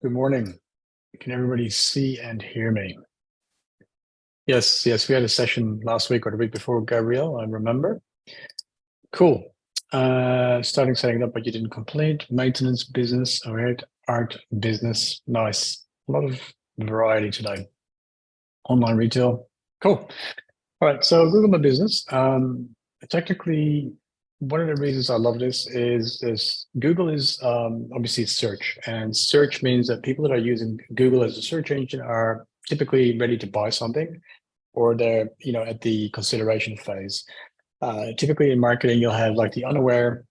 Good morning. Can everybody see and hear me? Yes, we had a session last week or the week before, Gabrielle, I remember. Cool. Starting setting it up, but you didn't complete. Maintenance, business, all right. Art, business, nice. A lot of variety today. Online retail, cool. All right, so Google My Business. Technically, one of the reasons I love this is Google is obviously search, and search means that people that are using Google as a search engine are typically ready to buy something, or they're at the consideration phase. Typically in marketing, you'll have like the unaware,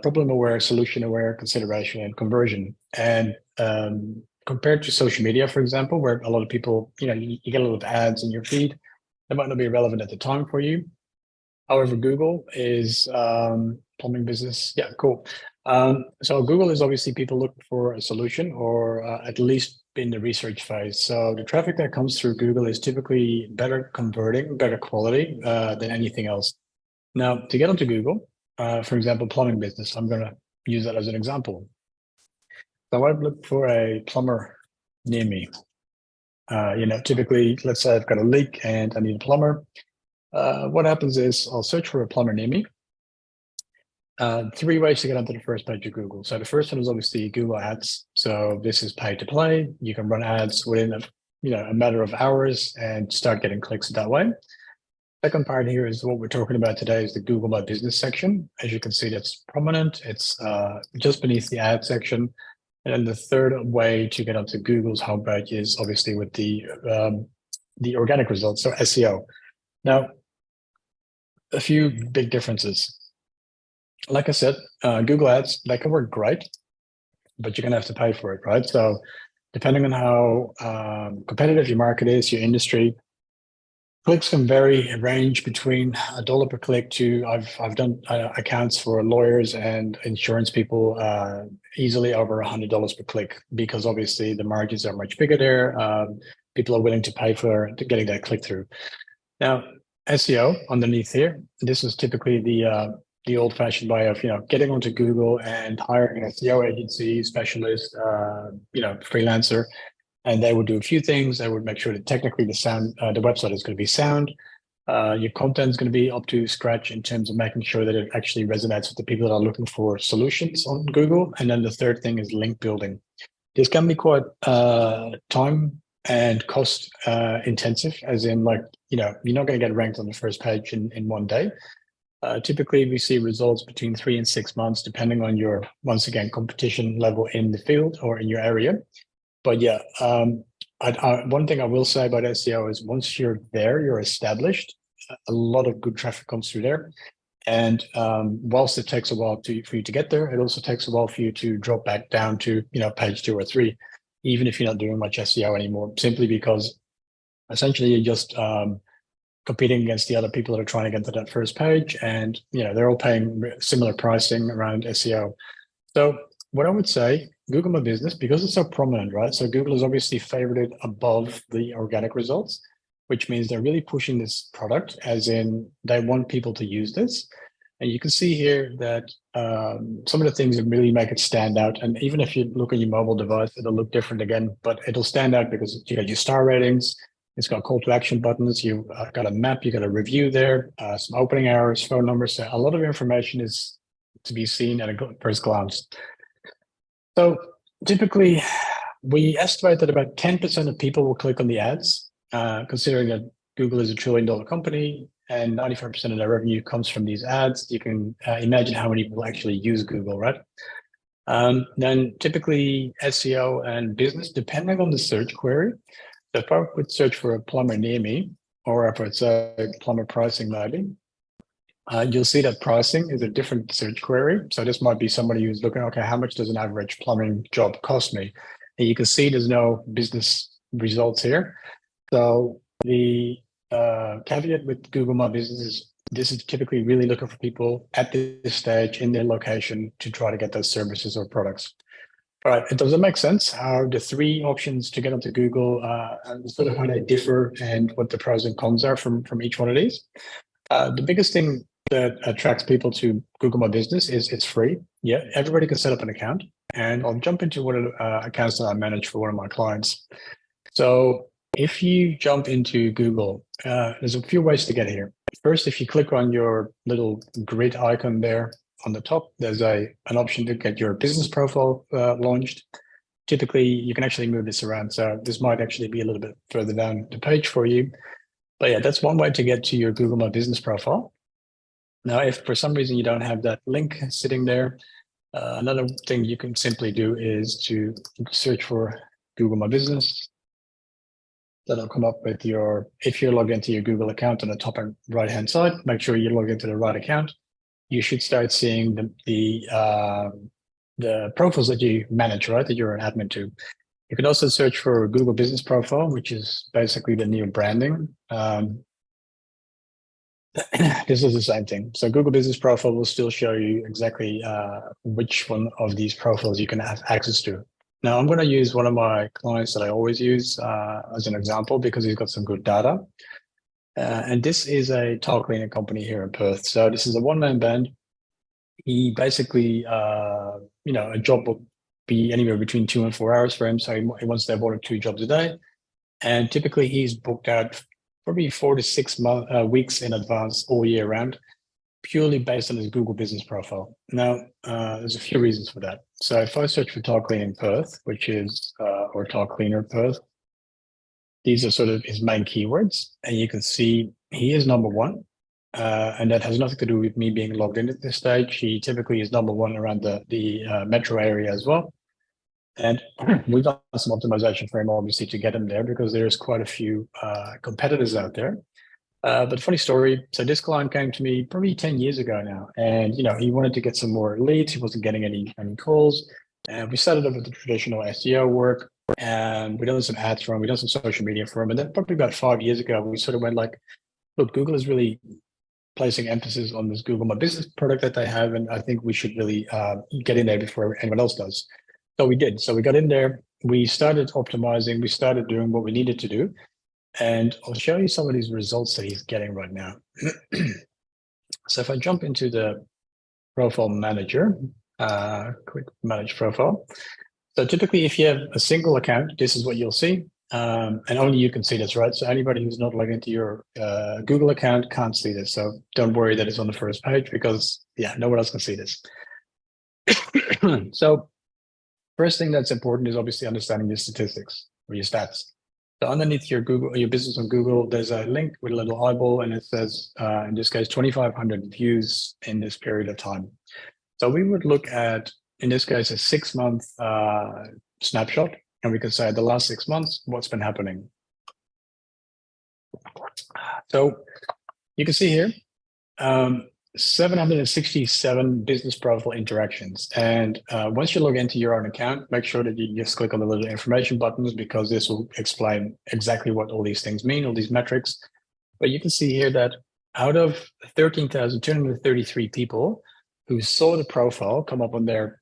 problem aware, solution aware, consideration, and conversion. And compared to social media, for example, where a lot of people, you get a lot of ads in your feed, that might not be relevant at the time for you. However, Google is plumbing business. Yeah, cool. So Google is obviously people looking for a solution or at least in the research phase. So the traffic that comes through Google is typically better converting, better quality than anything else. Now, to get onto Google, for example, plumbing business, I'm going to use that as an example. So I've looked for a plumber near me. Typically, let's say I've got a leak and I need a plumber. What happens is I'll search for a plumber near me. Three ways to get onto the first page of Google. So the first one is obviously Google Ads. So this is pay to play. You can run ads within a matter of hours and start getting clicks that way. Second part here is what we're talking about today is the Google My Business section. As you can see, that's prominent. It's just beneath the ad section. And then the third way to get onto Google's homepage is obviously with the organic results, so SEO. Now, a few big differences. Like I said, Google Ads, they can work great, but you're going to have to pay for it, right? So depending on how competitive your market is, your industry, clicks can range between $1 per click to I've done accounts for lawyers and insurance people easily over $100 per click, because obviously the margins are much bigger there. People are willing to pay for getting that click through. Now, SEO underneath here, this is typically the old-fashioned way of getting onto Google and hiring an SEO agency, specialist, freelancer. And they would do a few things. They would make sure that technically the website is going to be sound. Your content is going to be up to scratch in terms of making sure that it actually resonates with the people that are looking for solutions on Google. And then the third thing is link building. This can be quite time and cost intensive, as in you're not going to get ranked on the first page in one day. Typically, we see results between 3 and 6 months, depending on your, once again, competition level in the field or in your area. But yeah, one thing I will say about SEO is once you're there, you're established, a lot of good traffic comes through there. And whilst it takes a while for you to get there, it also takes a while for you to drop back down to page 2 or 3, even if you're not doing much SEO anymore, simply because essentially you're just competing against the other people that are trying to get to that first page, and they're all paying similar pricing around SEO. So what I would say, Google My Business, because it's so prominent, right? So Google is obviously favorited above the organic results, which means they're really pushing this product, as in they want people to use this. And you can see here that some of the things that really make it stand out. And even if you look on your mobile device, it'll look different again, but it'll stand out because you got your star ratings. It's got call to action buttons. You've got a map. You got a review there, some opening hours, phone numbers. So a lot of information is to be seen at a first glance. So typically, we estimate that about 10% of people will click on the ads, considering that Google is $1 trillion company and 95% of their revenue comes from these ads. You can imagine how many people actually use Google, right? Then typically SEO and business, depending on the search query. So if I would search for a plumber near me, or if it's a plumber pricing maybe, you'll see that pricing is a different search query. So this might be somebody who's looking, okay, how much does an average plumbing job cost me? And you can see there's no business results here. So the caveat with Google My Business is this is typically really looking for people at this stage in their location to try to get those services or products. All right, does it make sense how the three options to get onto Google, and sort of how they differ and what the pros and cons are from each one of these? The biggest thing that attracts people to Google My Business is it's free. Yeah, everybody can set up an account, and I'll jump into one of the accounts that I manage for one of my clients. So if you jump into Google, there's a few ways to get here. First, if you click on your little grid icon there on the top, there's an option to get your business profile launched. Typically, you can actually move this around. So this might actually be a little bit further down the page for you. But yeah, that's one way to get to your Google My Business profile. Now, if for some reason you don't have that link sitting there, another thing you can simply do is to search for Google My Business. That'll come up with your, if you're logged into your Google account on the top and right-hand side, make sure you log into the right account. You should start seeing the profiles that you manage, right, that you're an admin to. You can also search for Google Business Profile, which is basically the new branding. This is the same thing. So Google Business Profile will still show you exactly which one of these profiles you can have access to. Now, I'm going to use one of my clients that I always use as an example because he's got some good data. And this is a tile cleaning company here in Perth. So this is a one-man band. He basically, a job will be anywhere between 2 and 4 hours for him. So he wants to have 1 or 2 jobs a day. And typically he's booked out probably 4 to 6 weeks in advance all year round, purely based on his Google Business Profile. Now, there's a few reasons for that. So if I search for tile cleaning Perth, which is, or tile cleaner Perth, these are sort of his main keywords. And you can see he is number 1. And that has nothing to do with me being logged in at this stage. He typically is number 1 around the metro area as well. And we've done some optimization for him, obviously, to get him there because there's quite a few competitors out there. But funny story. So this client came to me probably 10 years ago now, and he wanted to get some more leads. He wasn't getting any calls, and we started up with the traditional SEO work, and we done some ads for him. We done some social media for him, and then probably about 5 years ago, we sort of went like, look, Google is really placing emphasis on this Google My Business product that they have, and I think we should really get in there before anyone else does. So we did. So we got in there. We started optimizing. We started doing what we needed to do. And I'll show you some of these results that he's getting right now. So if I jump into the profile manager, quick manage profile. So typically, if you have a single account, this is what you'll see. And only you can see this, right? So anybody who's not logged into your Google account can't see this. So don't worry that it's on the first page because, yeah, no one else can see this. So first thing that's important is obviously understanding your statistics or your stats. So underneath your business on Google, there's a link with a little eyeball, and it says, in this case, 2,500 views in this period of time. So we would look at, in this case, a 6-month snapshot, and we could say the last 6 months, what's been happening. So you can see here, 767 business profile interactions. And once you log into your own account, make sure that you just click on the little information buttons because this will explain exactly what all these things mean, all these metrics. But you can see here that out of 13,233 people who saw the profile come up on their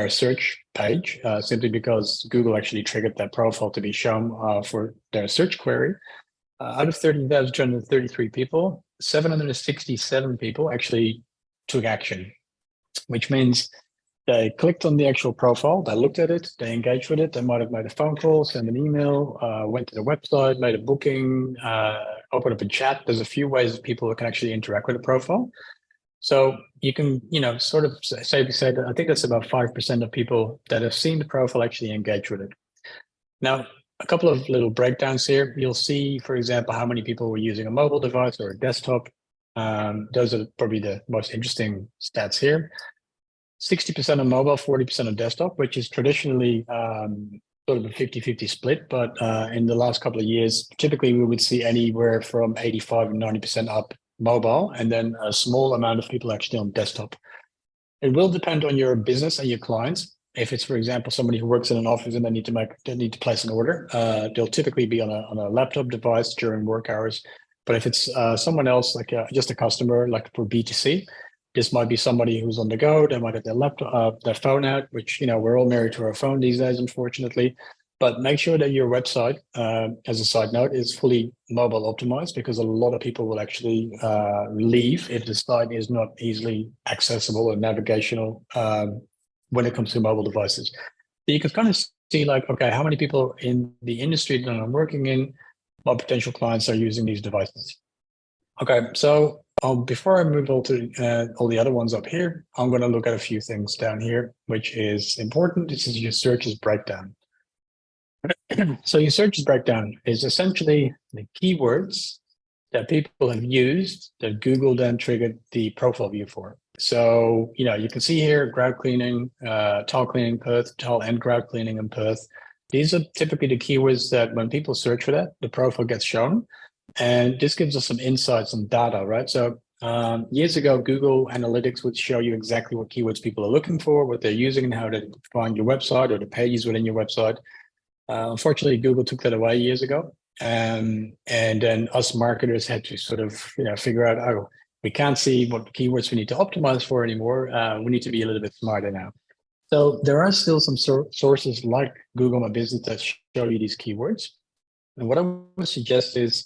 search page, simply because Google actually triggered that profile to be shown for their search query, out of 13,233 people, 767 people actually took action, which means they clicked on the actual profile, they looked at it, they engaged with it, they might have made a phone call, sent an email, went to the website, made a booking, opened up a chat. There's a few ways that people can actually interact with a profile. So you can, sort of say that I think that's about 5% of people that have seen the profile actually engage with it. Now, a couple of little breakdowns here. You'll see, for example, how many people were using a mobile device or a desktop. Those are probably the most interesting stats here. 60% on mobile, 40% on desktop, which is traditionally sort of a 50-50 split. But in the last couple of years, typically we would see anywhere from 85 and 90% up mobile, and then a small amount of people actually on desktop. It will depend on your business and your clients. If it's, for example, somebody who works in an office and they need to place an order, they'll typically be on a laptop device during work hours. But if it's someone else, like just a customer, like for B2C, this might be somebody who's on the go. They might have their laptop, their phone out, which we're all married to our phone these days, unfortunately. But make sure that your website, as a side note, is fully mobile optimized, because a lot of people will actually leave if the site is not easily accessible or navigational when it comes to mobile devices. So you can kind of see like, okay, how many people in the industry that I'm working in, my potential clients are using these devices. Okay, so before I move on to all the other ones up here, I'm going to look at a few things down here, which is important. This is your searches breakdown. So your searches breakdown is essentially the keywords that people have used that Google then triggered the profile view for. So, you can see here, grout cleaning, tile cleaning, Perth, tile and grout cleaning in Perth. These are typically the keywords that when people search for that, the profile gets shown. And this gives us some insights and data, right? So years ago, Google Analytics would show you exactly what keywords people are looking for, what they're using, and how to find your website or the pages within your website. Unfortunately, Google took that away years ago. And then us marketers had to sort of, figure out, oh, we can't see what keywords we need to optimize for anymore. We need to be a little bit smarter now. So there are still some sources like Google My Business that show you these keywords. And what I would suggest is,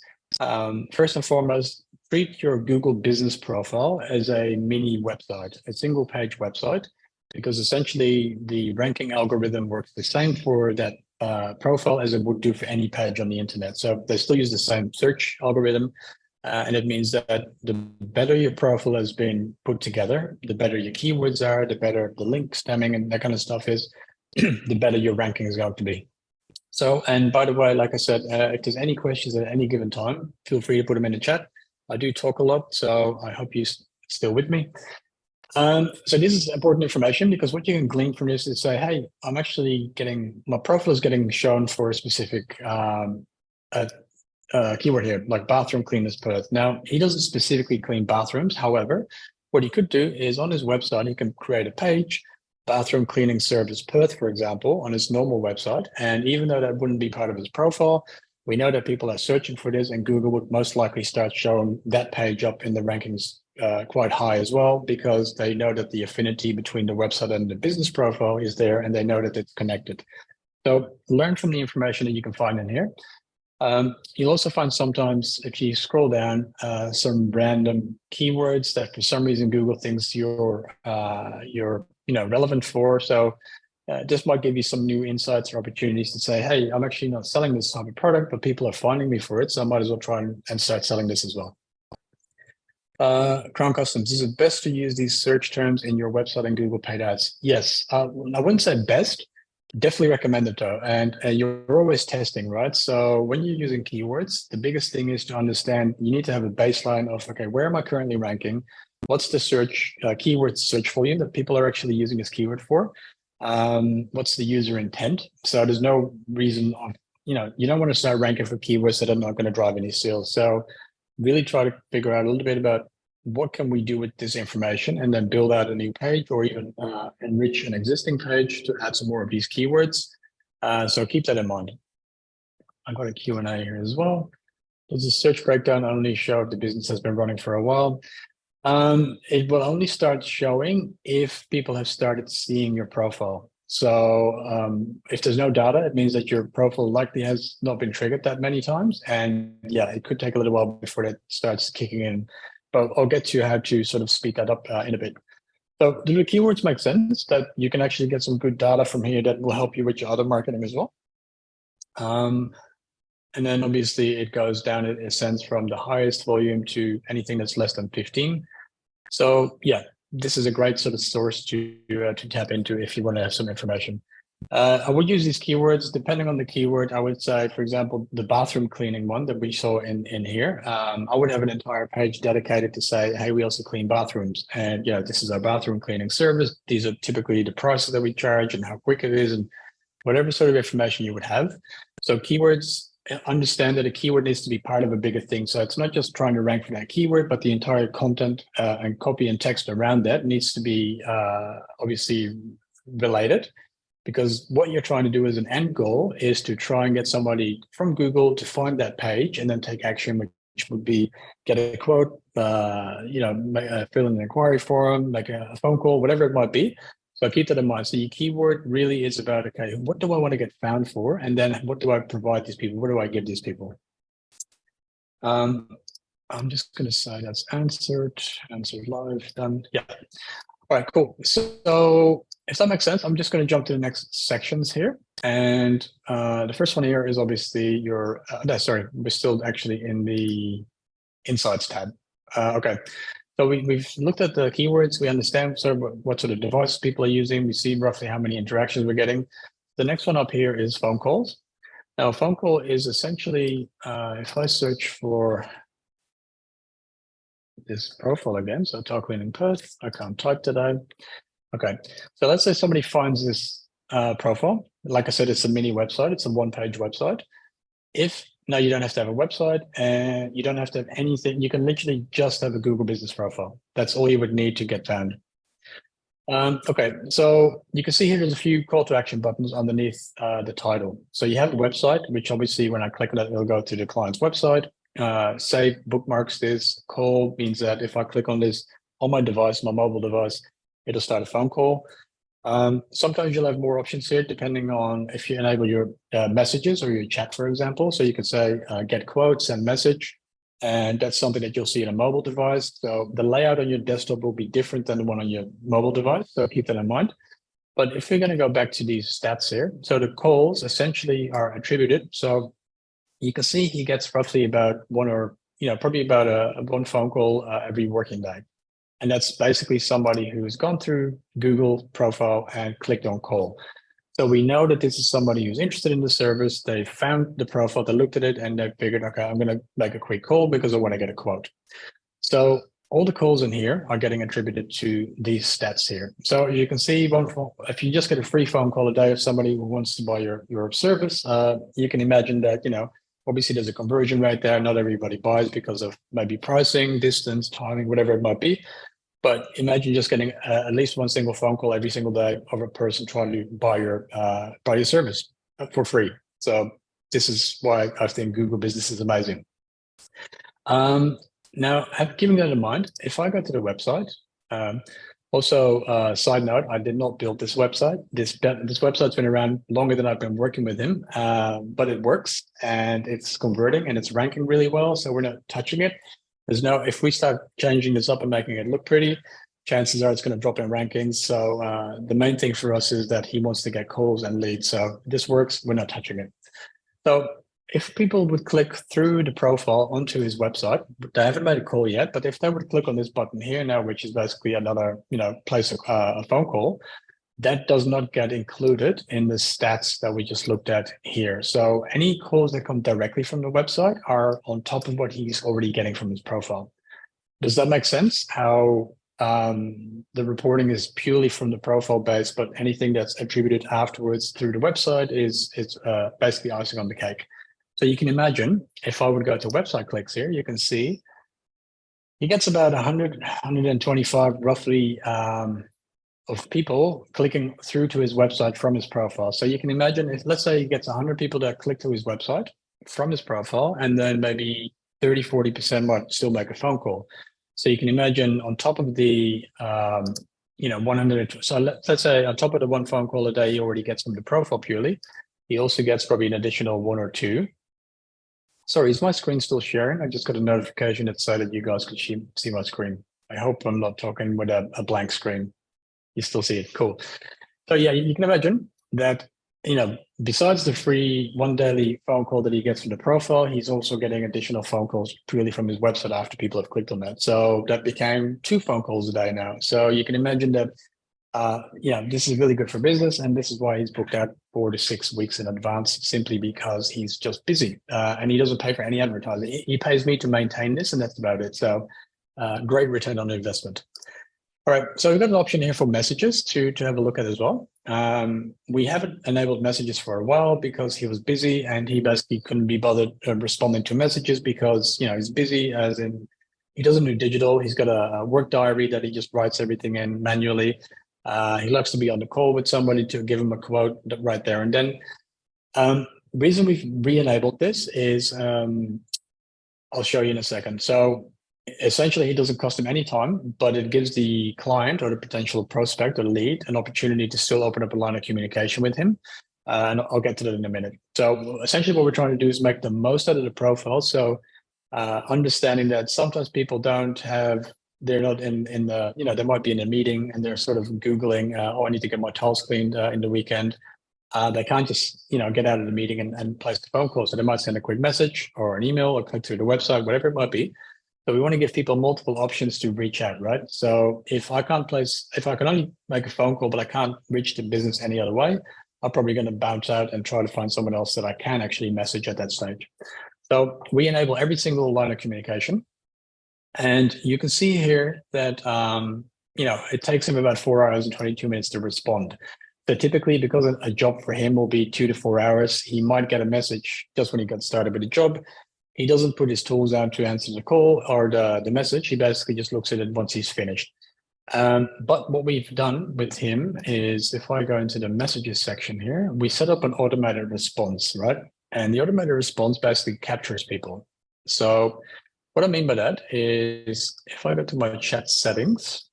first and foremost, treat your Google business profile as a mini website, a single page website, because essentially the ranking algorithm works the same for that profile as it would do for any page on the internet. So they still use the same search algorithm. And it means that the better your profile has been put together, the better your keywords are, the better the link stemming and that kind of stuff is, the better your ranking is going to be. So, and by the way, like I said, if there's any questions at any given time, feel free to put them in the chat. I do talk a lot, so I hope you're still with me. So this is important information, because what you can glean from this is say, hey, I'm actually my profile is getting shown for a specific keyword here, like bathroom cleaners Perth. Now, he doesn't specifically clean bathrooms. However, what he could do is on his website, he can create a page, bathroom cleaning service Perth, for example, on his normal website. And even though that wouldn't be part of his profile, we know that people are searching for this, and Google would most likely start showing that page up in the rankings quite high as well, because they know that the affinity between the website and the business profile is there, and they know that it's connected. So learn from the information that you can find in here. You'll also find sometimes, if you scroll down, some random keywords that for some reason Google thinks you're relevant for. So this might give you some new insights or opportunities to say, hey, I'm actually not selling this type of product, but people are finding me for it, so I might as well try and start selling this as well. Crown Customs, is it best to use these search terms in your website and Google paid ads? Yes, I wouldn't say best. Definitely recommend it though. And you're always testing, right? So when you're using keywords, the biggest thing is to understand, you need to have a baseline of, okay, where am I currently ranking? What's the search keyword search volume that people are actually using this keyword for? What's the user intent? So there's no reason of, you don't want to start ranking for keywords that are not going to drive any sales. So really try to figure out a little bit about what can we do with this information, and then build out a new page, or even enrich an existing page to add some more of these keywords. So keep that in mind. I've got a Q&A here as well. Does the search breakdown only show if the business has been running for a while? It will only start showing if people have started seeing your profile. So if there's no data, it means that your profile likely has not been triggered that many times. And yeah, it could take a little while before that starts kicking in. But I'll get to how to sort of speed that up in a bit. So do the keywords make sense that you can actually get some good data from here that will help you with your other marketing as well? And then obviously it goes down in a sense from the highest volume to anything that's less than 15. So yeah, this is a great sort of source to tap into if you want to have some information. I would use these keywords depending on the keyword. I would say, for example, the bathroom cleaning one that we saw in here. I would have an entire page dedicated to say, hey, we also clean bathrooms, and this is our bathroom cleaning service. These are typically the prices that we charge and how quick it is, and whatever sort of information you would have. So keywords, understand that a keyword needs to be part of a bigger thing. So it's not just trying to rank for that keyword, but the entire content and copy and text around that needs to be obviously related. Because what you're trying to do as an end goal is to try and get somebody from Google to find that page and then take action, which would be get a quote, fill in an inquiry form, make a phone call, whatever it might be. So keep that in mind. So your keyword really is about, okay, what do I want to get found for? And then what do I provide these people? What do I give these people? I'm just going to say that's answered live, done. Yeah. All right, cool. So if that makes sense, I'm just going to jump to the next sections here. And the first one here is obviously your, no, sorry, we're still actually in the Insights tab. Okay. So we've looked at the keywords. We understand sort of what sort of devices people are using. We see roughly how many interactions we're getting. The next one up here is phone calls. Now, a phone call is essentially, if I search for this profile again, so Tarquin in Perth, I can't type today. Okay, so let's say somebody finds this profile. Like I said, it's a mini website. It's a one-page website. Now you don't have to have a website and you don't have to have anything. You can literally just have a Google Business profile. That's all you would need to get found. Okay, so you can see here there's a few call to action buttons underneath the title. So you have a website, which obviously when I click on it, it'll go to the client's website. Save bookmarks this. Call means that if I click on this on my device, my mobile device, it'll start a phone call. Sometimes you'll have more options here depending on if you enable your messages or your chat, for example. So you can say get quotes and message, and that's something that you'll see in a mobile device. So the layout on your desktop will be different than the one on your mobile device. So keep that in mind. But if we're going to go back to these stats here, so the calls essentially are attributed. So you can see he gets roughly about probably about one phone call every working day. And that's basically somebody who's gone through Google profile and clicked on call. So we know that this is somebody who's interested in the service. They found the profile, they looked at it, and they figured, okay, I'm going to make a quick call because I want to get a quote. So all the calls in here are getting attributed to these stats here. So you can see if you just get a free phone call a day of somebody who wants to buy your service, you can imagine that, obviously there's a conversion rate there. Not everybody buys because of maybe pricing, distance, timing, whatever it might be. But imagine just getting at least one single phone call every single day of a person trying to buy your service for free. So this is why I think Google Business is amazing. Now, keeping that in mind, if I go to the website, also side note, I did not build this website. This website's been around longer than I've been working with him, but it works and it's converting and it's ranking really well. So we're not touching it. If we start changing this up and making it look pretty, chances are it's going to drop in rankings. So the main thing for us is that he wants to get calls and leads. So this works, we're not touching it. So if people would click through the profile onto his website, they haven't made a call yet, but if they would click on this button here now, which is basically another, place a phone call, that does not get included in the stats that we just looked at here. So any calls that come directly from the website are on top of what he's already getting from his profile. Does that make sense? How the reporting is purely from the profile base, but anything that's attributed afterwards through the website is basically icing on the cake. So you can imagine if I would go to website clicks here, you can see he gets about 100, 125 roughly of people clicking through to his website from his profile. So you can imagine if, let's say he gets 100 people that click to his website from his profile, and then maybe 30, 40% might still make a phone call. So you can imagine on top of the, 100, so let's say on top of the one phone call a day, he already gets from the profile purely. He also gets probably an additional one or two. Sorry, is my screen still sharing? I just got a notification that said that you guys could see my screen. I hope I'm not talking with a blank screen. You still see it. Cool. So yeah, you can imagine that, besides the free one daily phone call that he gets from the profile, he's also getting additional phone calls purely from his website after people have clicked on that. So that became 2 phone calls a day now. So you can imagine that, this is really good for business. And this is why he's booked out 4 to 6 weeks in advance, simply because he's just busy and he doesn't pay for any advertising. He pays me to maintain this, and that's about it. So great return on investment. All right, so we've got an option here for messages to have a look at as well. We haven't enabled messages for a while because he was busy and he basically couldn't be bothered responding to messages because, he's busy, as in he doesn't do digital. He's got a work diary that he just writes everything in manually. He likes to be on the call with somebody to give him a quote right there and then. Reason we've re-enabled this is, I'll show you in a second. So Essentially, it doesn't cost him any time, but it gives the client or the potential prospect or lead an opportunity to still open up a line of communication with him. And I'll get to that in a minute. So essentially what we're trying to do is make the most out of the profile. So understanding that sometimes people don't have, they're not in the, they might be in a meeting and they're sort of Googling, oh, I need to get my tiles cleaned in the weekend. They can't just, get out of the meeting and place the phone call. So they might send a quick message or an email or click through the website, whatever it might be. So we want to give people multiple options to reach out, right? So if I can only make a phone call, but I can't reach the business any other way, I'm probably going to bounce out and try to find someone else that I can actually message at that stage. So we enable every single line of communication. And you can see here that, it takes him about 4 hours and 22 minutes to respond. So typically, because a job for him will be 2 to 4 hours, he might get a message just when he got started with the job. He doesn't put his tools down to answer the call or the message. He basically just looks at it once he's finished. But what we've done with him is, if I go into the messages section here, we set up an automated response, right? And the automated response basically captures people. So what I mean by that is, if I go to my chat settings,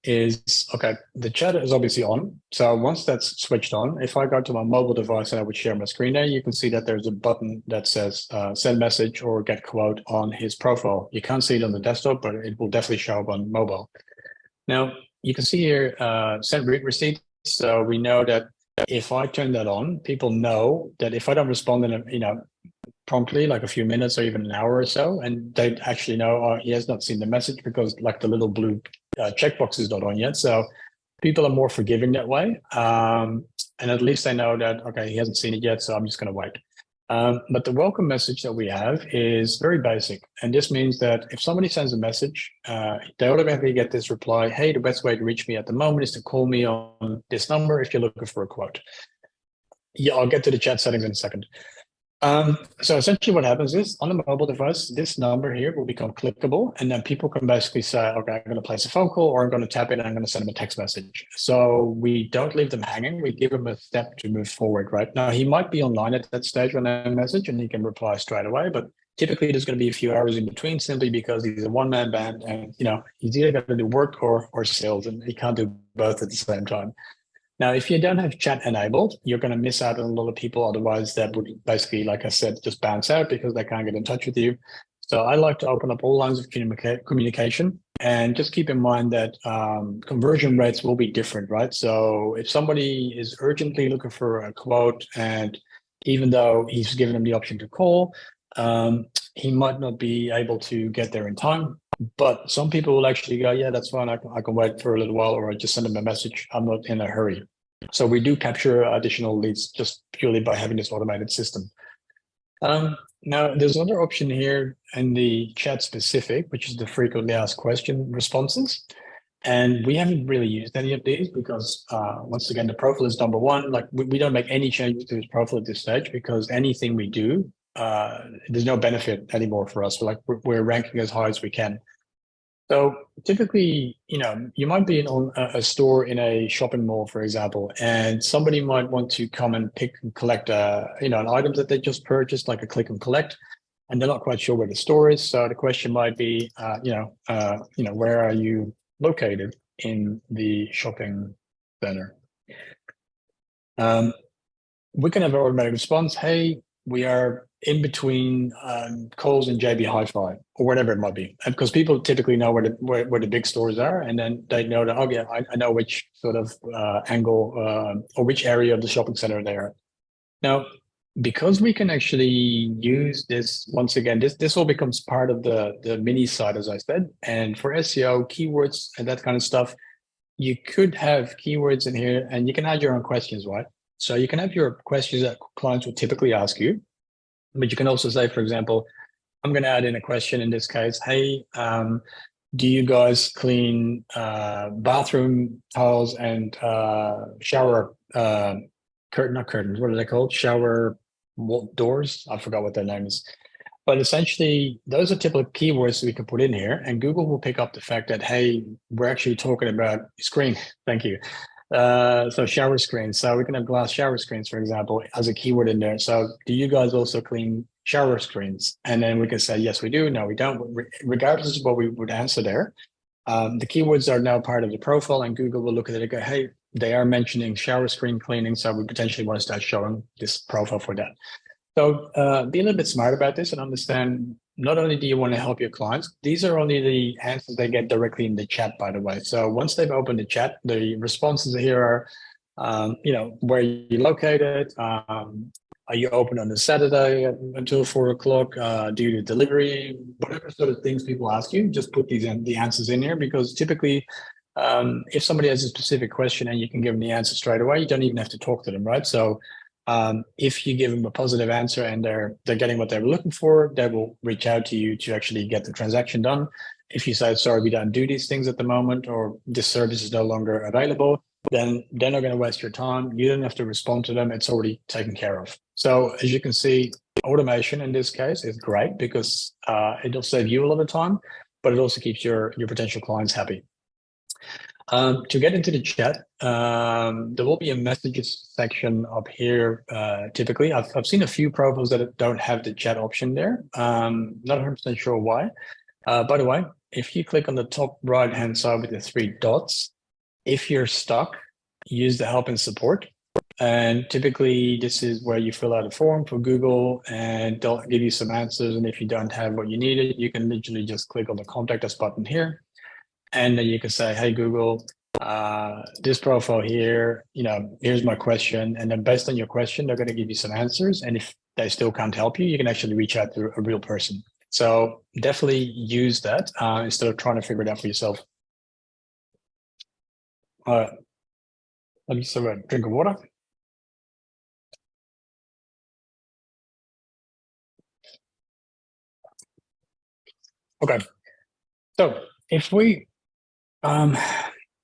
the chat is obviously on. So once that's switched on, if I go to my mobile device and I would share my screen there, you can see that there's a button that says send message or get quote on his profile. You can't see it on the desktop, but it will definitely show up on mobile. Now, you can see here, send read receipt. So we know that if I turn that on, people know that if I don't respond in promptly, like a few minutes or even an hour or so, and they actually know, oh, he has not seen the message because like the little blue checkbox is not on yet. So people are more forgiving that way. And at least they know that, okay, he hasn't seen it yet, so I'm just going to wait. But the welcome message that we have is very basic. And this means that if somebody sends a message, they automatically get this reply, hey, the best way to reach me at the moment is to call me on this number if you're looking for a quote. Yeah, I'll get to the chat settings in a second. So essentially what happens is, on the mobile device, this number here will become clickable, and then people can basically say, okay, I'm going to place a phone call, or I'm going to tap it and I'm going to send them a text message. So we don't leave them hanging. We give them a step to move forward, right? Now, he might be online at that stage when they message and he can reply straight away, but typically there's going to be a few hours in between, simply because he's a one-man band and, he's either got to do work or sales, and he can't do both at the same time. Now, if you don't have chat enabled, you're going to miss out on a lot of people. Otherwise, that would basically, like I said, just bounce out because they can't get in touch with you. So I like to open up all lines of communication, and just keep in mind that conversion rates will be different, right? So if somebody is urgently looking for a quote, and even though he's given them the option to call, he might not be able to get there in time. But some people will actually go, yeah, that's fine. I can wait for a little while, or I just send them a message. I'm not in a hurry. So we do capture additional leads just purely by having this automated system. Now, there's another option here in the chat specific, which is the frequently asked question responses. And we haven't really used any of these because, once again, the profile is number one. Like we don't make any changes to his profile at this stage, because anything we do, there's no benefit anymore for us. We're ranking as high as we can. So typically, you might be in a store in a shopping mall, for example, and somebody might want to come and pick and collect an item that they just purchased, like a click and collect, and they're not quite sure where the store is. So the question might be, where are you located in the shopping center? We can have an automatic response. Hey, we are in between Coles and JB Hi-Fi, or whatever it might be, and because people typically know where the big stores are, and then they know that, oh yeah, I know which sort of angle or which area of the shopping center they are. Now, because we can actually use this, once again, this all becomes part of the mini site, as I said, and for SEO keywords and that kind of stuff, you could have keywords in here, and you can add your own questions, right? So you can have your questions that clients would typically ask you, but you can also say, for example, I'm going to add in a question in this case. Hey, do you guys clean bathroom tiles and shower not curtains? What are they called? Shower doors? I forgot what their name is. But essentially, those are typical keywords we can put in here, and Google will pick up the fact that, hey, we're actually talking about screen. Thank you. So shower screens. So we can have glass shower screens, for example, as a keyword in there. So do you guys also clean shower screens? And then we can say, yes, we do. No, we don't. Regardless of what we would answer there, the keywords are now part of the profile, and Google will look at it and go, hey, they are mentioning shower screen cleaning. So we potentially want to start showing this profile for that. So be a little bit smart about this and understand, not only do you want to help your clients, these are only the answers they get directly in the chat, by the way. So once they've opened the chat, the responses here are, where you're located, are you open on a Saturday until 4 o'clock? Do you do delivery? Whatever sort of things people ask you, just put the answers in here, because typically, if somebody has a specific question and you can give them the answer straight away, you don't even have to talk to them, right? So if you give them a positive answer and they're getting what they were looking for, they will reach out to you to actually get the transaction done. If you say, sorry, we don't do these things at the moment, or this service is no longer available, then they're not going to waste your time. You don't have to respond to them. It's already taken care of. So as you can see, automation in this case is great because it'll save you a lot of time, but it also keeps your potential clients happy. To get into the chat, there will be a messages section up here. Typically, I've seen a few profiles that don't have the chat option there. Not 100% sure why. By the way, if you click on the top right-hand side with the 3 dots, if you're stuck, use the help and support. And typically, this is where you fill out a form for Google and they'll give you some answers. And if you don't have what you needed, you can literally just click on the contact us button here. And then you can say, hey, Google, this profile here, here's my question. And then based on your question, they're going to give you some answers. And if they still can't help you, you can actually reach out to a real person. So definitely use that instead of trying to figure it out for yourself. Let me just have a drink of water. Okay. So if we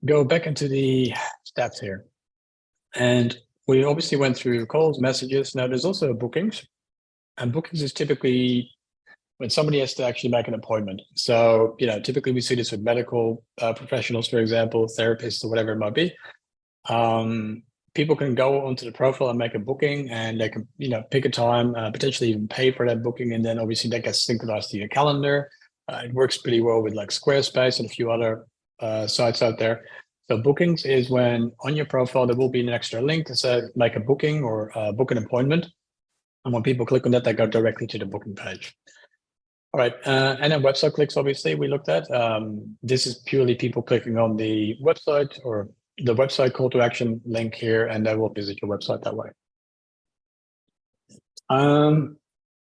go back into the stats here, and we obviously went through calls, messages. Now there's also bookings, and bookings is typically when somebody has to actually make an appointment. So, typically we see this with medical professionals, for example, therapists or whatever it might be. People can go onto the profile and make a booking, and they can, pick a time, potentially even pay for that booking. And then obviously that gets synchronized to your calendar. It works pretty well with like Squarespace and a few other sites out there. So bookings is when on your profile, there will be an extra link to say, make a booking or book an appointment. And when people click on that, they go directly to the booking page. All right, and then website clicks, obviously, we looked at. This is purely people clicking on the website or the website call to action link here, and they will visit your website that way.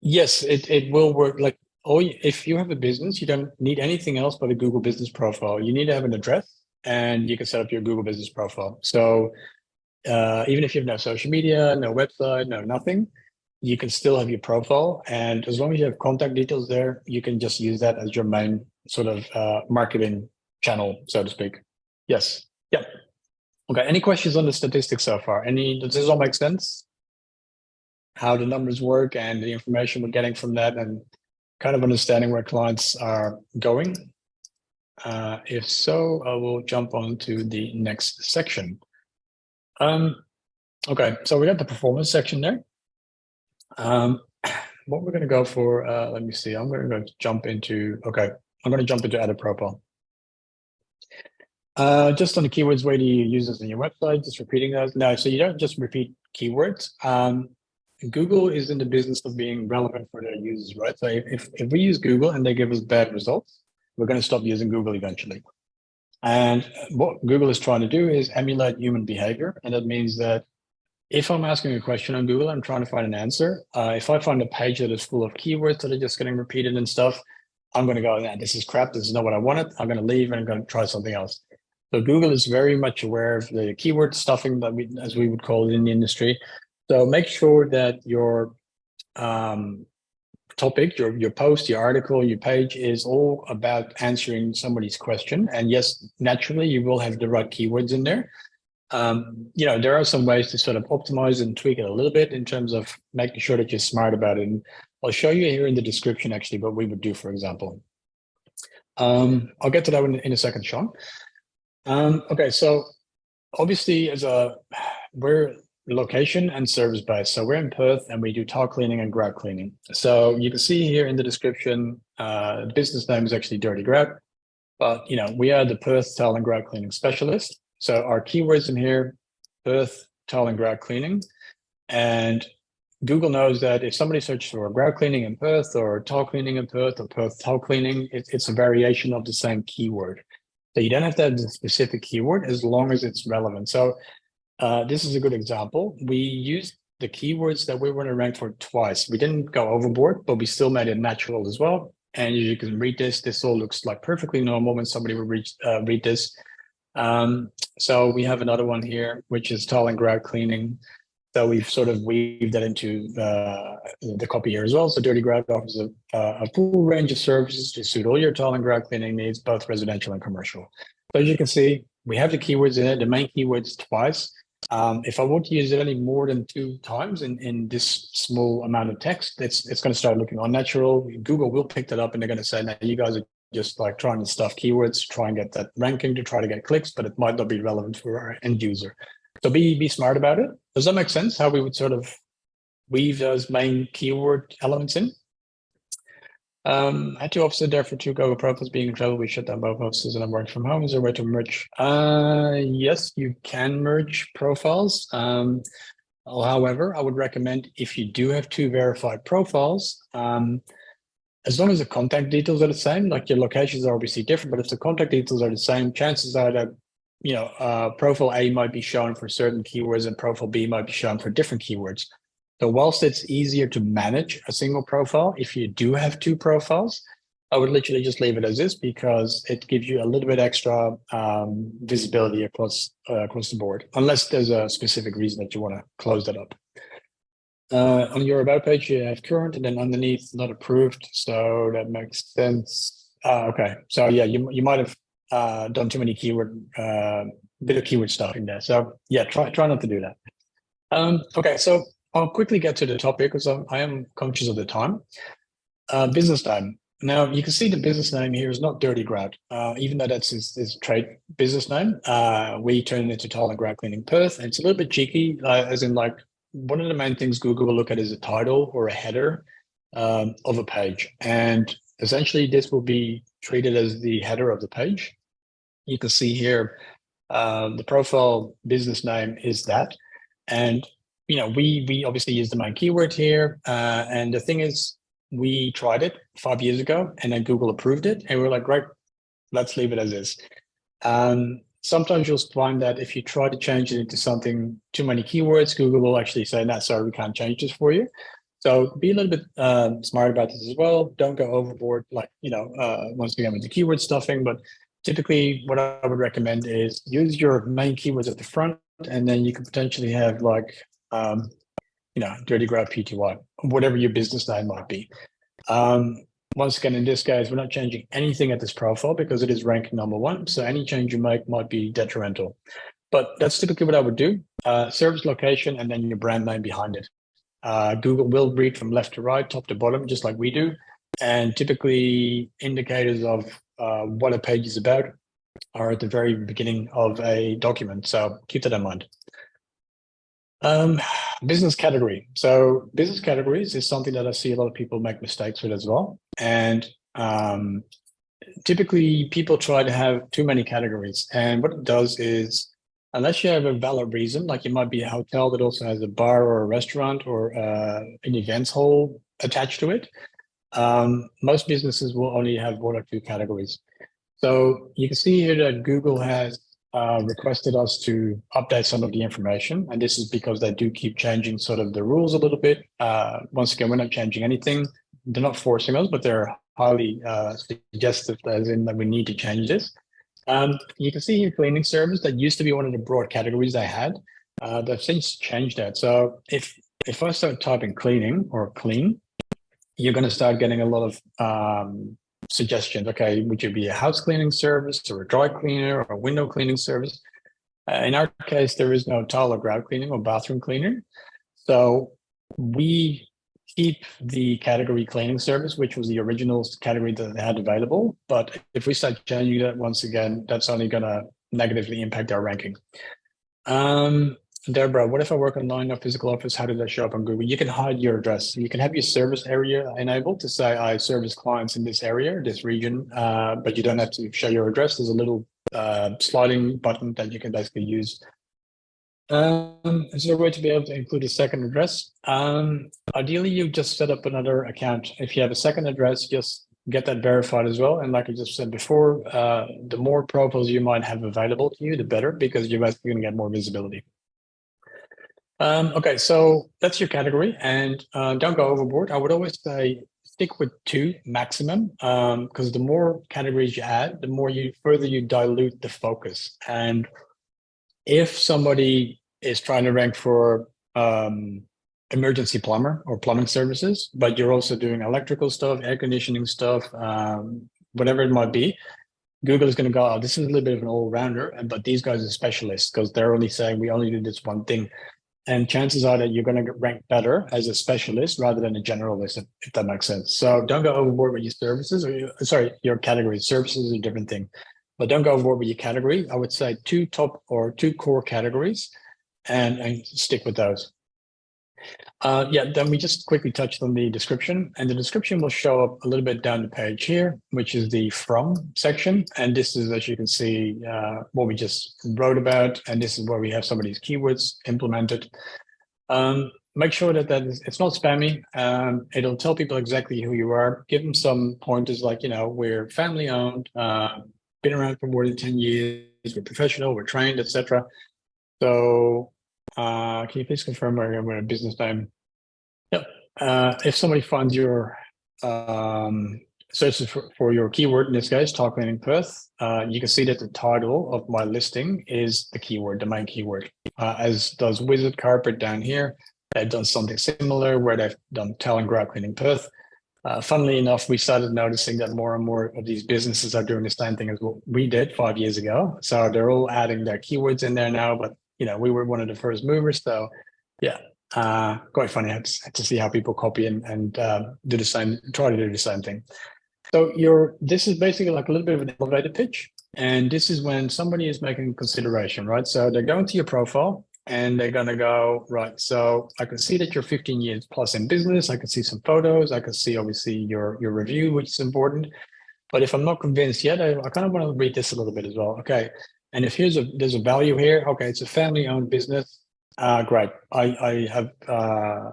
Yes, it will work. Like, if you have a business, you don't need anything else but a Google business profile. You need to have an address, and you can set up your Google business profile. So even if you have no social media, no website, no nothing, you can still have your profile. And as long as you have contact details there, you can just use that as your main sort of marketing channel, so to speak. Yes. Yep. Okay. Any questions on the statistics so far? Does this all make sense? How the numbers work and the information we're getting from that, and kind of understanding where clients are going? If so, I will jump on to the next section. Okay, so we got the performance section there. What we're going to go for, let me see, I'm going to jump into add a profile. Just on the keywords, where do you use this on your website? Just repeating those. No, so you don't just repeat keywords. Google is in the business of being relevant for their users, right? So if we use Google and they give us bad results, we're going to stop using Google eventually. And what Google is trying to do is emulate human behavior. And that means that if I'm asking a question on Google, I'm trying to find an answer. If I find a page that is full of keywords that are just getting repeated and stuff, I'm going to go, nah, this is crap. This is not what I wanted. I'm going to leave and I'm going to try something else. So Google is very much aware of the keyword stuffing that as we would call it in the industry. So make sure that your topic, your post, your article, your page is all about answering somebody's question. And yes, naturally, you will have the right keywords in there. There are some ways to sort of optimize and tweak it a little bit in terms of making sure that you're smart about it. And I'll show you here in the description, actually, what we would do, for example. I'll get to that one in a second, Sean. Okay, so obviously, we're location and service based. So we're in Perth and we do tile cleaning and grout cleaning. So you can see here in the description, the business name is actually Dirty Grout, but we are the Perth tile and grout cleaning specialist. So our keywords in here, Perth tile and grout cleaning, and Google knows that if somebody searches for grout cleaning in Perth or tile cleaning in Perth or Perth tile cleaning, it's a variation of the same keyword. So you don't have to have the specific keyword as long as it's relevant. So this is a good example. We used the keywords that we were to rank for twice. We didn't go overboard, but we still made it natural as well. And as you can read this all looks like perfectly normal when somebody would read this. So we have another one here, which is tile and grout cleaning. So we've sort of weaved that into the copy here as well. So Dirty Grout offers a full range of services to suit all your tile and grout cleaning needs, both residential and commercial. So as you can see, we have the keywords in it, the main keywords twice. If I want to use it any more than 2 times in this small amount of text, it's going to start looking unnatural. Google will pick that up and they're going to say, now you guys are just like trying to stuff keywords, try and get that ranking to try to get clicks, but it might not be relevant for our end user. So be smart about it. Does that make sense? How we would sort of weave those main keyword elements in? I had 2 offices there for 2 Google profiles being in travel. We shut down both offices and I'm working from home. Is there a way to merge? Yes, you can merge profiles. However, I would recommend if you do have 2 verified profiles, as long as the contact details are the same, like your locations are obviously different, but if the contact details are the same, chances are that profile A might be shown for certain keywords and profile B might be shown for different keywords. So whilst it's easier to manage a single profile, if you do have 2 profiles, I would literally just leave it as is because it gives you a little bit extra visibility across the board, unless there's a specific reason that you want to close that up. On your about page, you have current and then underneath not approved. So that makes sense. Okay. So yeah, you might have done too many bit of keyword stuff in there. So yeah, try not to do that. Okay, so I'll quickly get to the topic because I am conscious of the time. Business name. Now you can see the business name here is not Dirty Grout, even though that's his trade business name. We turn it into Tile and Grout Cleaning Perth, and it's a little bit cheeky, as in like one of the main things Google will look at is a title or a header of a page, and essentially this will be treated as the header of the page. You can see here the profile business name is that, and we obviously use the main keyword here, and the thing is we tried it 5 years ago and then Google approved it and we're like, great, let's leave it as is. Sometimes you'll find that if you try to change it into something too many keywords, Google will actually say, no, sorry, we can't change this for you. So be a little bit smart about this as well. Don't go overboard, like, once again with the keyword stuffing, but typically what I would recommend is use your main keywords at the front, and then you can potentially have like, Dirty Grout PTY, whatever your business name might be. Once again, in this case, we're not changing anything at this profile because it is ranked #1. So any change you make might be detrimental. But that's typically what I would do. Service location and then your brand name behind it. Google will read from left to right, top to bottom, just like we do. And typically indicators of what a page is about are at the very beginning of a document. So keep that in mind. Business category. So business categories is something that I see a lot of people make mistakes with as well. And typically people try to have too many categories. And what it does is, unless you have a valid reason, like you might be a hotel that also has a bar or a restaurant or an events hall attached to it, most businesses will only have 1 or 2 categories. So you can see here that Google has requested us to update some of the information. And this is because they do keep changing sort of the rules a little bit. Once again, we're not changing anything. They're not forcing us, but they're highly suggestive as in that we need to change this. You can see here cleaning service. That used to be one of the broad categories they had. They've since changed that. So if I start typing cleaning or clean, you're going to start getting a lot of suggestions. Okay, would you be a house cleaning service or a dry cleaner or a window cleaning service? In our case, there is no tile or grout cleaning or bathroom cleaner. So we keep the category cleaning service, which was the original category that they had available. But if we start changing that, once again, that's only going to negatively impact our ranking. Deborah, what if I work online or physical office? How does that show up on Google? You can hide your address. You can have your service area enabled to say I service clients in this area, this region, but you don't have to show your address. There's a little sliding button that you can basically use. Is there a way to be able to include a second address? Ideally, you just set up another account. If you have a second address, just get that verified as well. And like I just said before, the more profiles you might have available to you, the better, because you're basically going to get more visibility. Okay, so that's your category, and don't go overboard. I would always say stick with 2 maximum, because the more categories you add, the more further you dilute the focus. And if somebody is trying to rank for emergency plumber or plumbing services, but you're also doing electrical stuff, air conditioning stuff, whatever it might be, Google is going to go, oh, this is a little bit of an all-rounder, but these guys are specialists because they're only saying we only do this one thing. And chances are that you're going to rank better as a specialist rather than a generalist, if that makes sense. So don't go overboard with your services, or your categories. Services is a different thing, but don't go overboard with your category. I would say 2 top or 2 core categories, and stick with those. Then we just quickly touched on the description, and the description will show up a little bit down the page here, which is the from section. And this is, as you can see, what we just wrote about. And this is where we have some of these keywords implemented. Make sure that it's not spammy. It'll tell people exactly who you are. Give them some pointers like, we're family owned, been around for more than 10 years, we're professional, we're trained, etc. So can you please confirm we're a business name? Yep. If somebody finds your searches for your keyword, in this case, tile cleaning Perth, you can see that the title of my listing is the keyword, the main keyword, as does Wizard Carpet down here. They've done something similar where they've done tile and grout cleaning Perth. Funnily enough, we started noticing that more and more of these businesses are doing the same thing as what we did 5 years ago. So they're all adding their keywords in there now, but we were one of the first movers. So yeah, quite funny. I had to see how people copy and do the same, try to do the same thing. So this is basically like a little bit of an elevator pitch. And this is when somebody is making consideration, right? So they're going to your profile and they're going to go, right, so I can see that you're 15 years plus in business. I can see some photos. I can see obviously your review, which is important. But if I'm not convinced yet, I kind of want to read this a little bit as well. Okay. And if there's a value here, okay, it's a family-owned business. Great. I have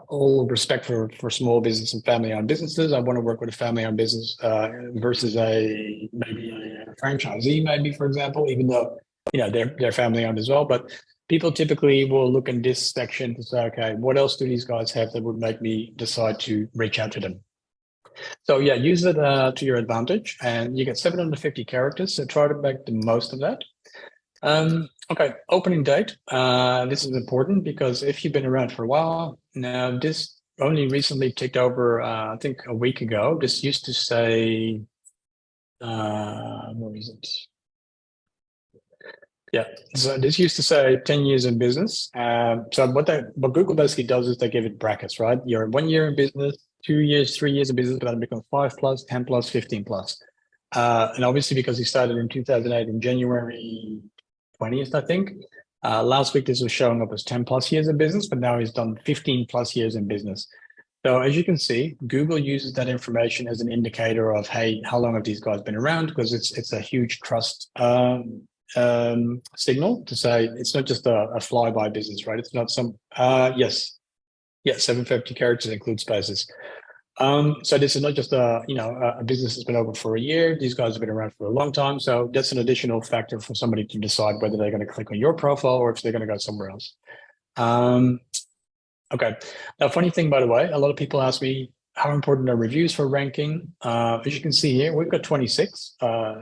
all respect for small business and family-owned businesses. I want to work with a family-owned business versus maybe a franchisee, maybe, for example, even though they're family-owned as well. But people typically will look in this section to say, okay, what else do these guys have that would make me decide to reach out to them? So yeah, use it to your advantage, and you get 750 characters. So try to make the most of that. Okay, opening date. This is important because if you've been around for a while, now this only recently ticked over, I think a week ago. This used to say, what is it? Yeah, so this used to say 10 years in business. So what Google basically does is they give it brackets, right? You're 1 year in business, 2 years, 3 years in business, but that becomes 5 plus, 10 plus, 15 plus. And obviously because he started in 2008 in January 20th, I think. Last week, this was showing up as 10 plus years in business, but now he's done 15 plus years in business. So as you can see, Google uses that information as an indicator of, hey, how long have these guys been around? Because it's a huge trust signal to say it's not just a flyby business, right? It's not some, yes, 750 characters include spaces. So this is not just a business that's been open for a year. These guys have been around for a long time. So that's an additional factor for somebody to decide whether they're going to click on your profile or if they're going to go somewhere else. Okay. Now, funny thing, by the way, a lot of people ask me how important are reviews for ranking. As you can see here, we've got 26,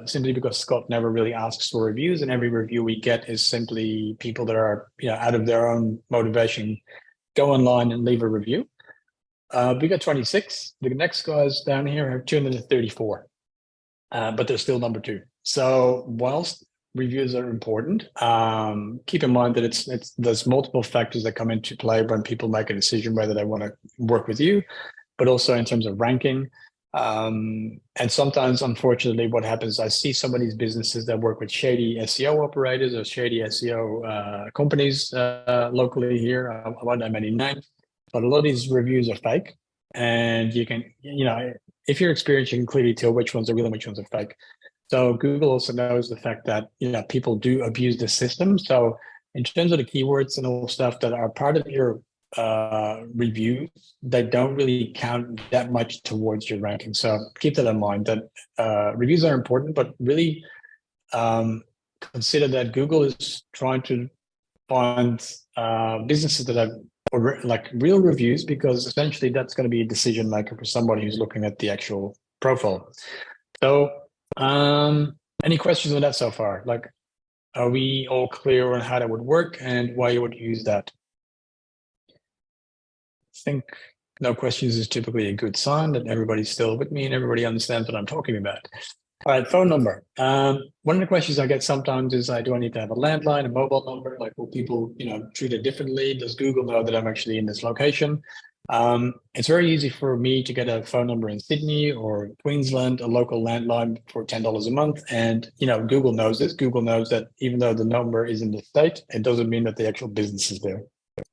simply because Scott never really asks for reviews, and every review we get is simply people that are, out of their own motivation, go online and leave a review. We got 26. The next guys down here have 234, but they're still number 2. So whilst reviews are important, keep in mind that there's multiple factors that come into play when people make a decision whether they want to work with you, but also in terms of ranking. And sometimes, unfortunately, what happens, I see some of these businesses that work with shady SEO operators or shady SEO companies locally here. I won't name any names, but a lot of these reviews are fake. And you can, if you're experienced, you can clearly tell which ones are real and which ones are fake. So Google also knows the fact that, people do abuse the system. So in terms of the keywords and all stuff that are part of your reviews, they don't really count that much towards your ranking. So keep that in mind, that reviews are important, but really consider that Google is trying to find businesses that have like real reviews, because essentially that's going to be a decision maker for somebody who's looking at the actual profile. So any questions on that so far? Like, are we all clear on how that would work and why you would use that? I think no questions is typically a good sign that everybody's still with me and everybody understands what I'm talking about. All right, phone number. One of the questions I get sometimes is, do I need to have a landline, a mobile number? Like, will people, treat it differently? Does Google know that I'm actually in this location? It's very easy for me to get a phone number in Sydney or Queensland, a local landline for $10 a month. And, Google knows this. Google knows that even though the number is in the state, it doesn't mean that the actual business is there.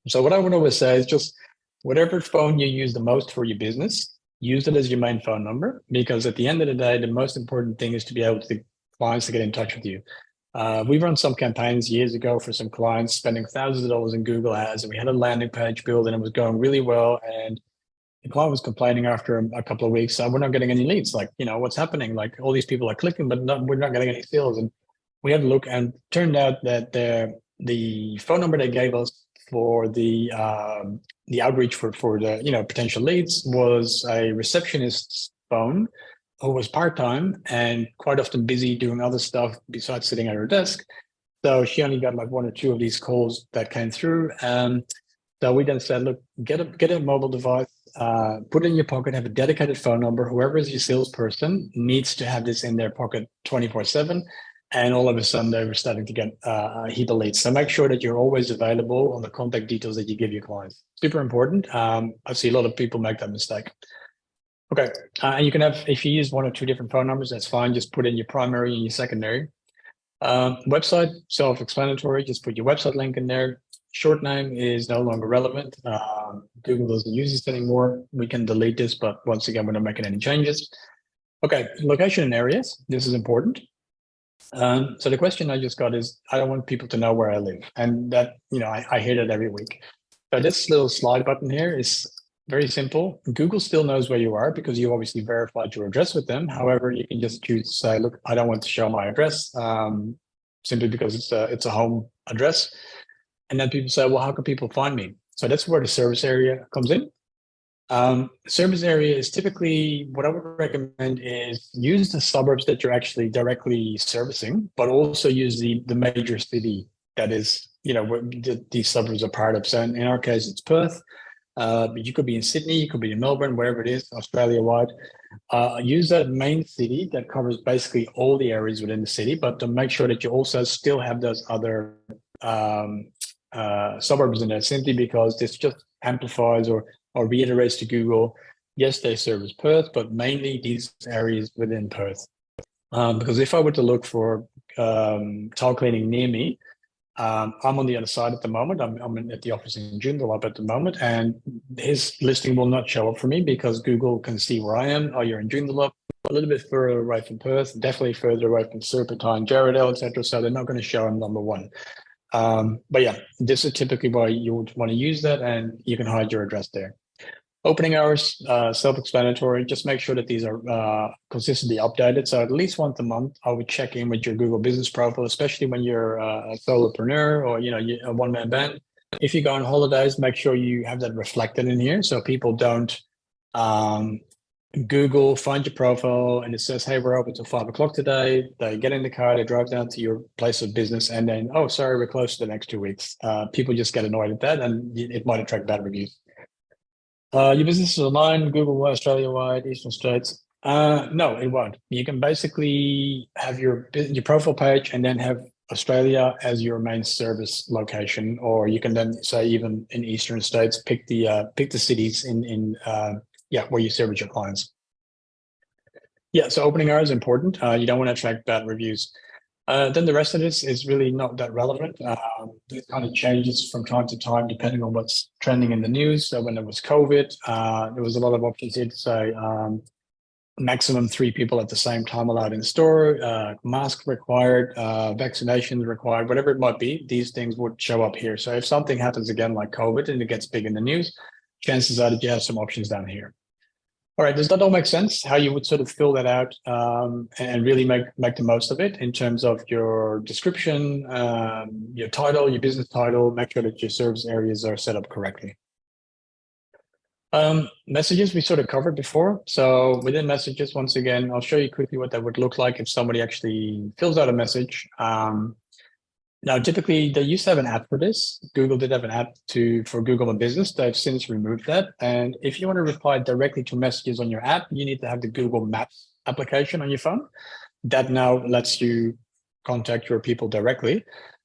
So what I would always say is just whatever phone you use the most for your business, use it as your main phone number, because at the end of the day, the most important thing is to be able to clients to get in touch with you. We've run some campaigns years ago for some clients, spending thousands of dollars in Google ads, and we had a landing page build and it was going really well. And the client was complaining after a couple of weeks, we're not getting any leads. Like, what's happening? Like, all these people are clicking, but we're not getting any sales. And we had to look, and turned out that the phone number they gave us for the outreach for the potential leads was a receptionist's phone, who was part-time and quite often busy doing other stuff besides sitting at her desk. So she only got like one or two of these calls that came through. So we then said, look, get a mobile device, put it in your pocket, have a dedicated phone number. Whoever is your salesperson needs to have this in their pocket 24/7. And all of a sudden, they were starting to get a heap of leads. So make sure that you're always available on the contact details that you give your clients. Super important. I see a lot of people make that mistake. Okay, and you can have, if you use one or two different phone numbers, that's fine. Just put in your primary and your secondary. Website, self-explanatory. Just put your website link in there. Short name is no longer relevant. Google doesn't use this anymore. We can delete this, but once again, we're not making any changes. Okay, location and areas. This is important. So the question I just got is, I don't want people to know where I live. And that, I hear that every week. So this little slide button here is very simple. Google still knows where you are because you obviously verified your address with them. However, you can just choose to say, look, I don't want to show my address simply because it's a home address. And then people say, well, how can people find me? So that's where the service area comes in. Service area is typically, what I would recommend is use the suburbs that you're actually directly servicing, but also use the major city that is, where these suburbs are part of. So in our case, it's Perth, but you could be in Sydney, you could be in Melbourne, wherever it is, Australia-wide. Use that main city that covers basically all the areas within the city, but to make sure that you also still have those other suburbs in there, simply because this just amplifies or reiterates to Google, yes, they service Perth, but mainly these areas within Perth. Because if I were to look for tile cleaning near me, I'm on the other side at the moment. I'm at the office in Joondalup at the moment, and his listing will not show up for me because Google can see where I am. Oh, you're in Joondalup, a little bit further away from Perth, definitely further away from Serpentine, Jarrahdale, etc. So they're not going to show him number one. But yeah, this is typically why you would want to use that, and you can hide your address there. Opening hours, self-explanatory. Just make sure that these are consistently updated. So at least once a month, I would check in with your Google business profile, especially when you're a solopreneur or a one-man band. If you go on holidays, make sure you have that reflected in here so people don't Google, find your profile, and it says, hey, we're open till 5 o'clock today. They get in the car, they drive down to your place of business, and then, oh, sorry, we're closed for the next 2 weeks. People just get annoyed at that, and it might attract bad reviews. Your business is online, Google, Australia-wide, Eastern States. No, it won't. You can basically have your profile page and then have Australia as your main service location, or you can then say even in Eastern States, pick the cities in where you service your clients. Yeah, so opening hours is important. You don't want to attract bad reviews. Then the rest of this is really not that relevant. It kind of changes from time to time depending on what's trending in the news. So when there was COVID, there was a lot of options here to say maximum 3 people at the same time allowed in store, mask required, vaccinations required, whatever it might be. These things would show up here. So if something happens again like COVID and it gets big in the news, chances are that you have some options down here. All right, does that all make sense? How you would sort of fill that out and really make the most of it in terms of your description, your title, your business title, make sure that your service areas are set up correctly. Messages we sort of covered before. So within messages, once again, I'll show you quickly what that would look like if somebody actually fills out a message. Now, typically, they used to have an app for this. Google did have an app for Google My Business. They've since removed that. And if you want to reply directly to messages on your app, you need to have the Google Maps application on your phone. That now lets you contact your people directly.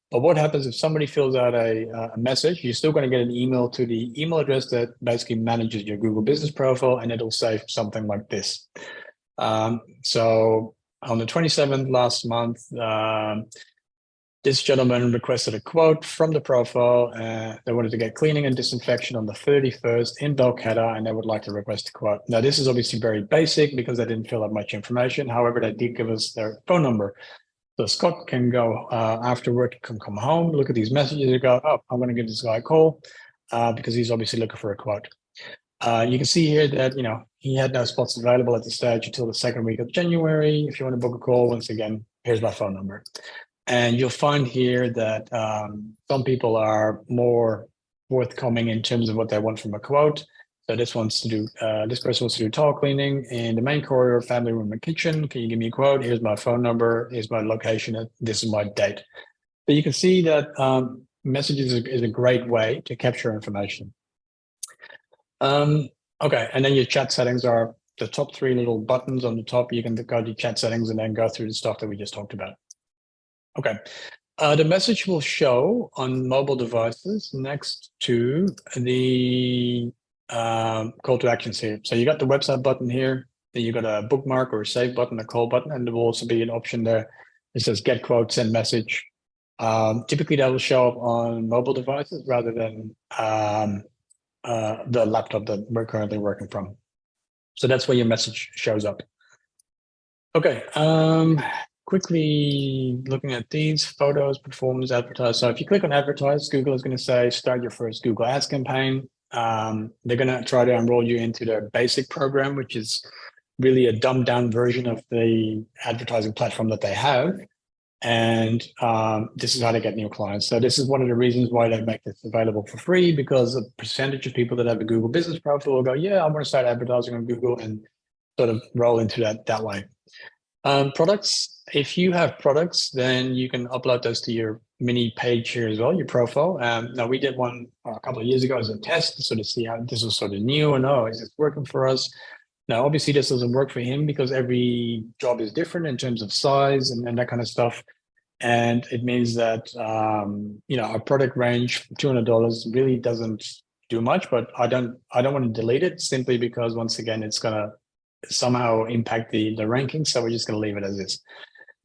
But what happens if somebody fills out a message, you're still going to get an email to the email address that basically manages your Google Business profile, and it'll say something like this. So on the 27th last month, this gentleman requested a quote from the profile. They wanted to get cleaning and disinfection on the 31st in Belcata, and they would like to request a quote. Now, this is obviously very basic because they didn't fill out much information. However, they did give us their phone number. So Scott can go after work, can come home, look at these messages and go, oh, I'm going to give this guy a call because he's obviously looking for a quote. You can see here that, he had no spots available at the stage until the second week of January. If you want to book a call, once again, here's my phone number. And you'll find here that some people are more forthcoming in terms of what they want from a quote. So this person wants to do tile cleaning in the main corridor, family room and kitchen. Can you give me a quote? Here's my phone number. Here's my location. This is my date. So you can see that messages is a great way to capture information. Okay, and then your chat settings are the top 3 little buttons on the top. You can go to chat settings and then go through the stuff that we just talked about. Okay, the message will show on mobile devices next to the call to actions here. So you got the website button here, then you got a bookmark or a save button, a call button, and there will also be an option there. It says get quote, send message. Typically that will show up on mobile devices rather than the laptop that we're currently working from. So that's where your message shows up. Okay, quickly looking at these photos, performance, advertise. So if you click on advertise, Google is going to say, start your first Google Ads campaign. They're going to try to enroll you into their basic program, which is really a dumbed down version of the advertising platform that they have. And this is how to get new clients. So this is one of the reasons why they make this available for free, because a percentage of people that have a Google business profile will go, yeah, I want to start advertising on Google, and sort of roll into that way. Products. If you have products, then you can upload those to your mini page here as well, your profile. Now we did one a couple of years ago as a test to sort of see how this was sort of new and is this working for us? Now, obviously this doesn't work for him because every job is different in terms of size and that kind of stuff. And it means that, a product range, $200 really doesn't do much, but I don't want to delete it simply because once again, it's going to somehow impact the rankings. So we're just going to leave it as is.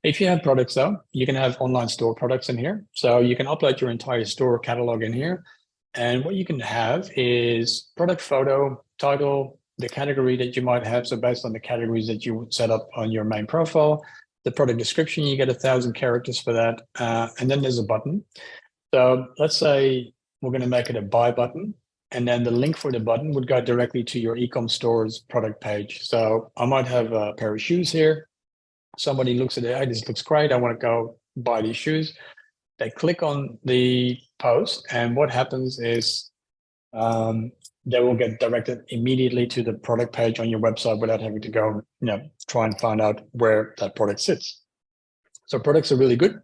If you have products though, you can have online store products in here. So you can upload your entire store catalog in here. And what you can have is product photo, title, the category that you might have. So based on the categories that you would set up on your main profile, the product description, you get 1,000 characters for that. And then there's a button. So let's say we're going to make it a buy button. And then the link for the button would go directly to your ecom store's product page. So I might have a pair of shoes here. Somebody looks at it, hey, this looks great. I want to go buy these shoes. They click on the post, and what happens is they will get directed immediately to the product page on your website without having to go, try and find out where that product sits. So products are really good.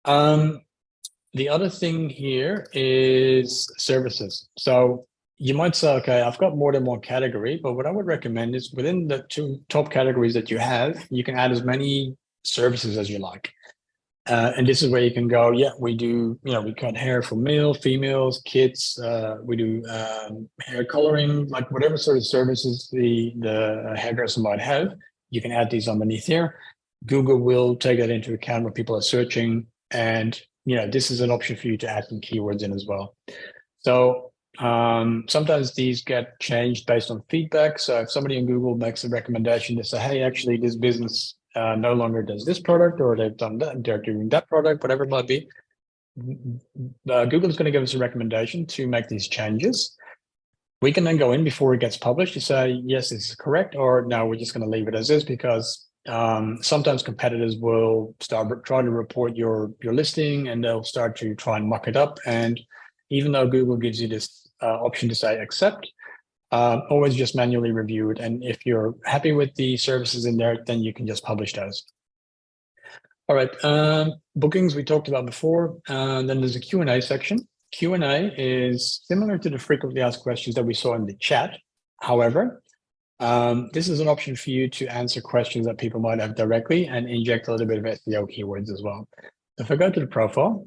The other thing here is services. So you might say, okay, I've got more than one category, but what I would recommend is within the 2 top categories that you have, you can add as many services as you like. And this is where you can go, yeah, we do, we cut hair for male, females, kids, we do hair coloring, like whatever sort of services the hairdresser might have, you can add these underneath here. Google will take that into account when people are searching. And, this is an option for you to add some keywords in as well. So sometimes these get changed based on feedback. So if somebody in Google makes a recommendation to say, hey, actually this business no longer does this product, or they've done that, they're doing that product, whatever it might be, Google is going to give us a recommendation to make these changes. We can then go in before it gets published to say, yes, this is correct, or no, we're just going to leave it as is, because sometimes competitors will start trying to report your listing, and they'll start to try and muck it up. And even though Google gives you this option to say accept, always just manually review it. And if you're happy with the services in there, then you can just publish those. All right, bookings we talked about before. Then there's a Q&A section. Q&A is similar to the frequently asked questions that we saw in the chat. However, this is an option for you to answer questions that people might have directly and inject a little bit of SEO keywords as well. If I go to the profile,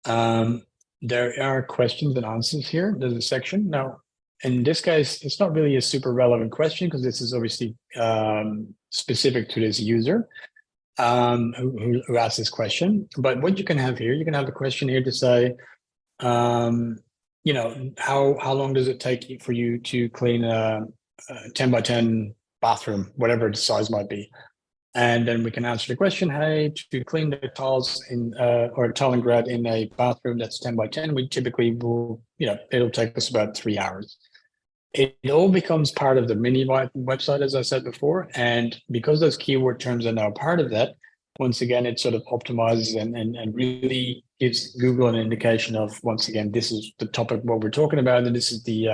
there are questions and answers here. There's a section. Now, in this case, it's not really a super relevant question because this is obviously specific to this user who asked this question. But what you can have here, you can have a question here to say, how long does it take for you to clean a 10 by 10 bathroom, whatever the size might be? And then we can answer the question, hey, to clean the tiles in or tile and grout in a bathroom that's 10 by 10, we typically will, it'll take us about 3 hours. It all becomes part of the mini website, as I said before. And because those keyword terms are now part of that, once again, it sort of optimizes and really gives Google an indication of, once again, this is the topic what we're talking about, and this is the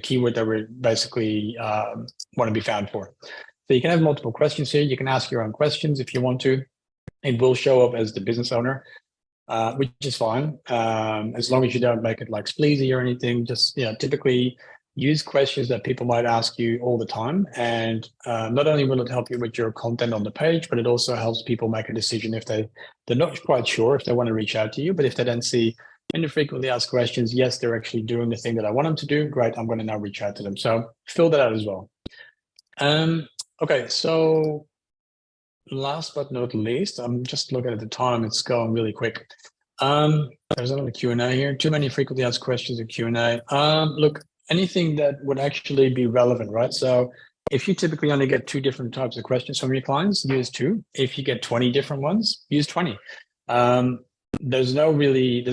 keyword that we're basically want to be found for. So you can have multiple questions here. You can ask your own questions if you want to. It will show up as the business owner, which is fine, as long as you don't make it like spleasy or anything. Just typically use questions that people might ask you all the time. And not only will it help you with your content on the page, but it also helps people make a decision if they're not quite sure if they want to reach out to you. But if they then see in the frequently asked questions, yes, they're actually doing the thing that I want them to do, great, I'm going to now reach out to them. So fill that out as well. Okay, so last but not least, I'm just looking at the time, it's going really quick. There's another Q&A here. Too many frequently asked questions in Q&A. Look, anything that would actually be relevant, right? So if you typically only get 2 different types of questions from your clients, use 2. If you get 20 different ones, use 20. There's no really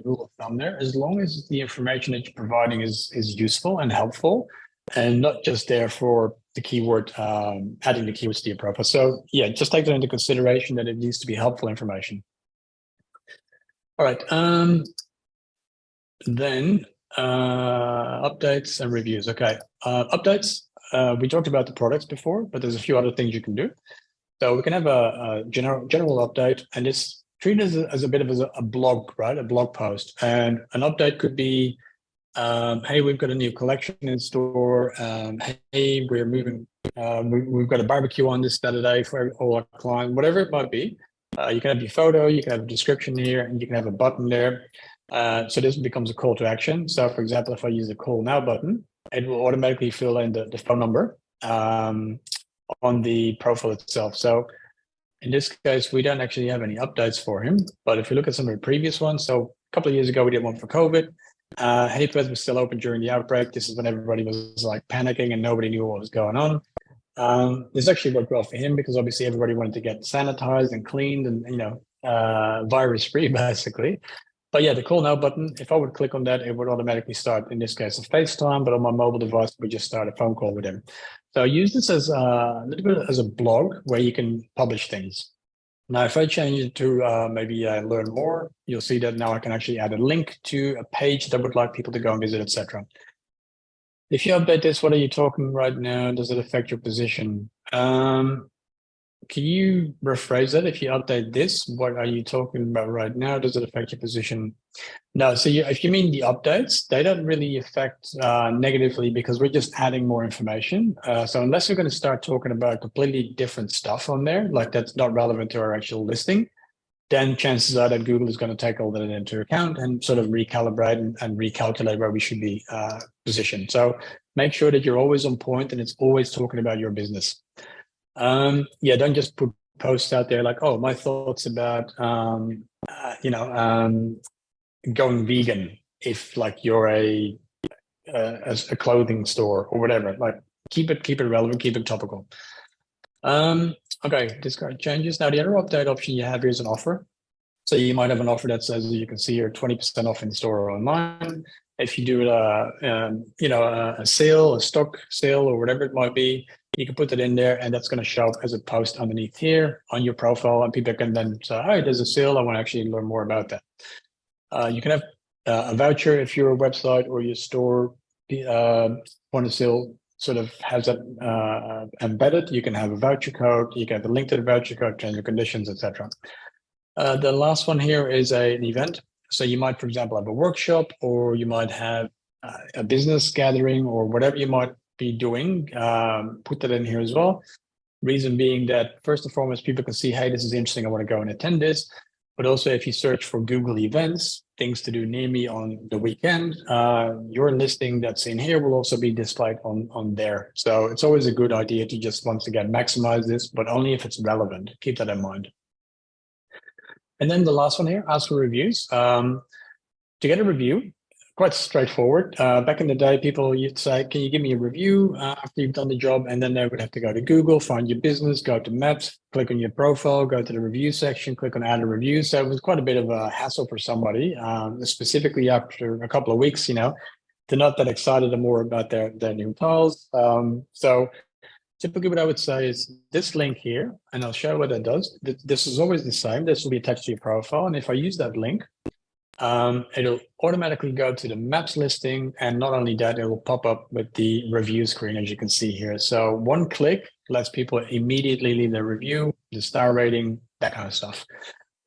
rule of thumb there. As long as the information that you're providing is useful and helpful, and not just there for the keyword, adding the keywords to your profile. So yeah, just take that into consideration that it needs to be helpful information. All right. Then updates and reviews. Okay. Updates. We talked about the products before, but there's a few other things you can do. So we can have a general update, and it's treated as a bit of a blog, right? A blog post. And an update could be, hey, we've got a new collection in store. Hey, we're moving. We've got a barbecue on this Saturday for all our clients, whatever it might be. You can have your photo, you can have a description here, and you can have a button there. So this becomes a call to action. So for example, if I use the call now button, it will automatically fill in the phone number on the profile itself. So in this case, we don't actually have any updates for him. But if you look at some of the previous ones, so a couple of years ago, we did one for COVID. HeyPlace was still open during the outbreak. This is when everybody was like panicking and nobody knew what was going on. This actually worked well for him because obviously everybody wanted to get sanitized and cleaned and, virus-free basically. But yeah, the call now button, if I would click on that, it would automatically start, in this case, a FaceTime, but on my mobile device, we just start a phone call with him. So I use this as a little bit as a blog where you can publish things. Now, if I change it to maybe learn more, you'll see that now I can actually add a link to a page that would like people to go and visit, etc. If you update this, what are you talking right now? Does it affect your position? Can you rephrase that? If you update this, what are you talking about right now? Does it affect your position? No, so if you mean the updates, they don't really affect negatively because we're just adding more information. So unless we're going to start talking about completely different stuff on there, like that's not relevant to our actual listing, then chances are that Google is going to take all that into account and sort of recalibrate and recalculate where we should be positioned. So make sure that you're always on point and it's always talking about your business. Yeah, don't just put posts out there like, oh, my thoughts about going vegan if like you're a clothing store or whatever. Like keep it relevant, keep it topical. Okay, discard changes. Now the other update option you have here is an offer. So you might have an offer that says, you can see here, 20% off in store or online. If you do a sale, a stock sale, or whatever it might be, you can put it in there, and that's going to show up as a post underneath here on your profile, and people can then say, "Hi, there's a sale. I want to actually learn more about that." You can have a voucher if your website or your store point of sale sort of has that embedded. You can have a voucher code. You can have a link to the voucher code, terms and conditions, etc. The last one here is an event. So you might, for example, have a workshop, or you might have a business gathering, or whatever you might be doing. Put that in here as well. Reason being that first and foremost, people can see, hey, this is interesting. I want to go and attend this. But also, if you search for Google events, things to do near me on the weekend, your listing that's in here will also be displayed on there. So it's always a good idea to just, once again, maximize this, but only if it's relevant. Keep that in mind. And then the last one here, ask for reviews. To get a review, quite straightforward. Back in the day, people used to say, can you give me a review after you've done the job? And then they would have to go to Google, find your business, go to Maps, click on your profile, go to the review section, click on add a review. So it was quite a bit of a hassle for somebody, specifically after a couple of weeks, they're not that excited more about their new tiles. So typically what I would say is this link here, and I'll show what that does. This is always the same. This will be attached to your profile. And if I use that link, it'll automatically go to the Maps listing. And not only that, it will pop up with the review screen, as you can see here. So one click lets people immediately leave their review, the star rating, that kind of stuff.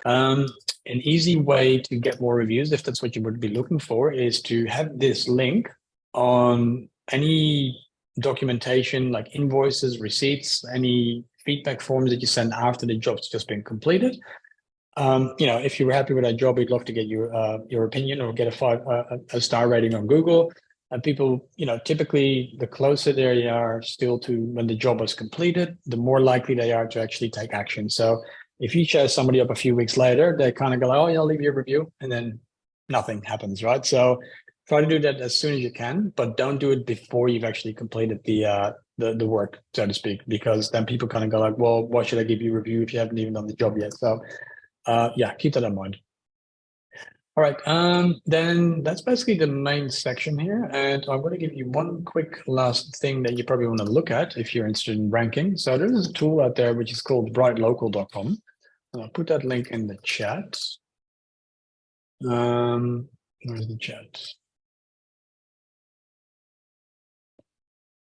An easy way to get more reviews, if that's what you would be looking for, is to have this link on any documentation like invoices, receipts, any feedback forms that you send after the job's just been completed. If you were happy with that job, we'd love to get your opinion or get a star rating on Google. And people, typically the closer they are still to when the job was completed, the more likely they are to actually take action. So if you show somebody up a few weeks later, they kind of go, oh, yeah, I'll leave you a review, and then nothing happens, right? So try to do that as soon as you can, but don't do it before you've actually completed the work, so to speak, because then people kind of go like, well, why should I give you a review if you haven't even done the job yet? So yeah, keep that in mind. All right, then that's basically the main section here. And I'm going to give you one quick last thing that you probably want to look at if you're interested in ranking. So there is a tool out there which is called brightlocal.com. I'll put that link in the chat. Where's the chat?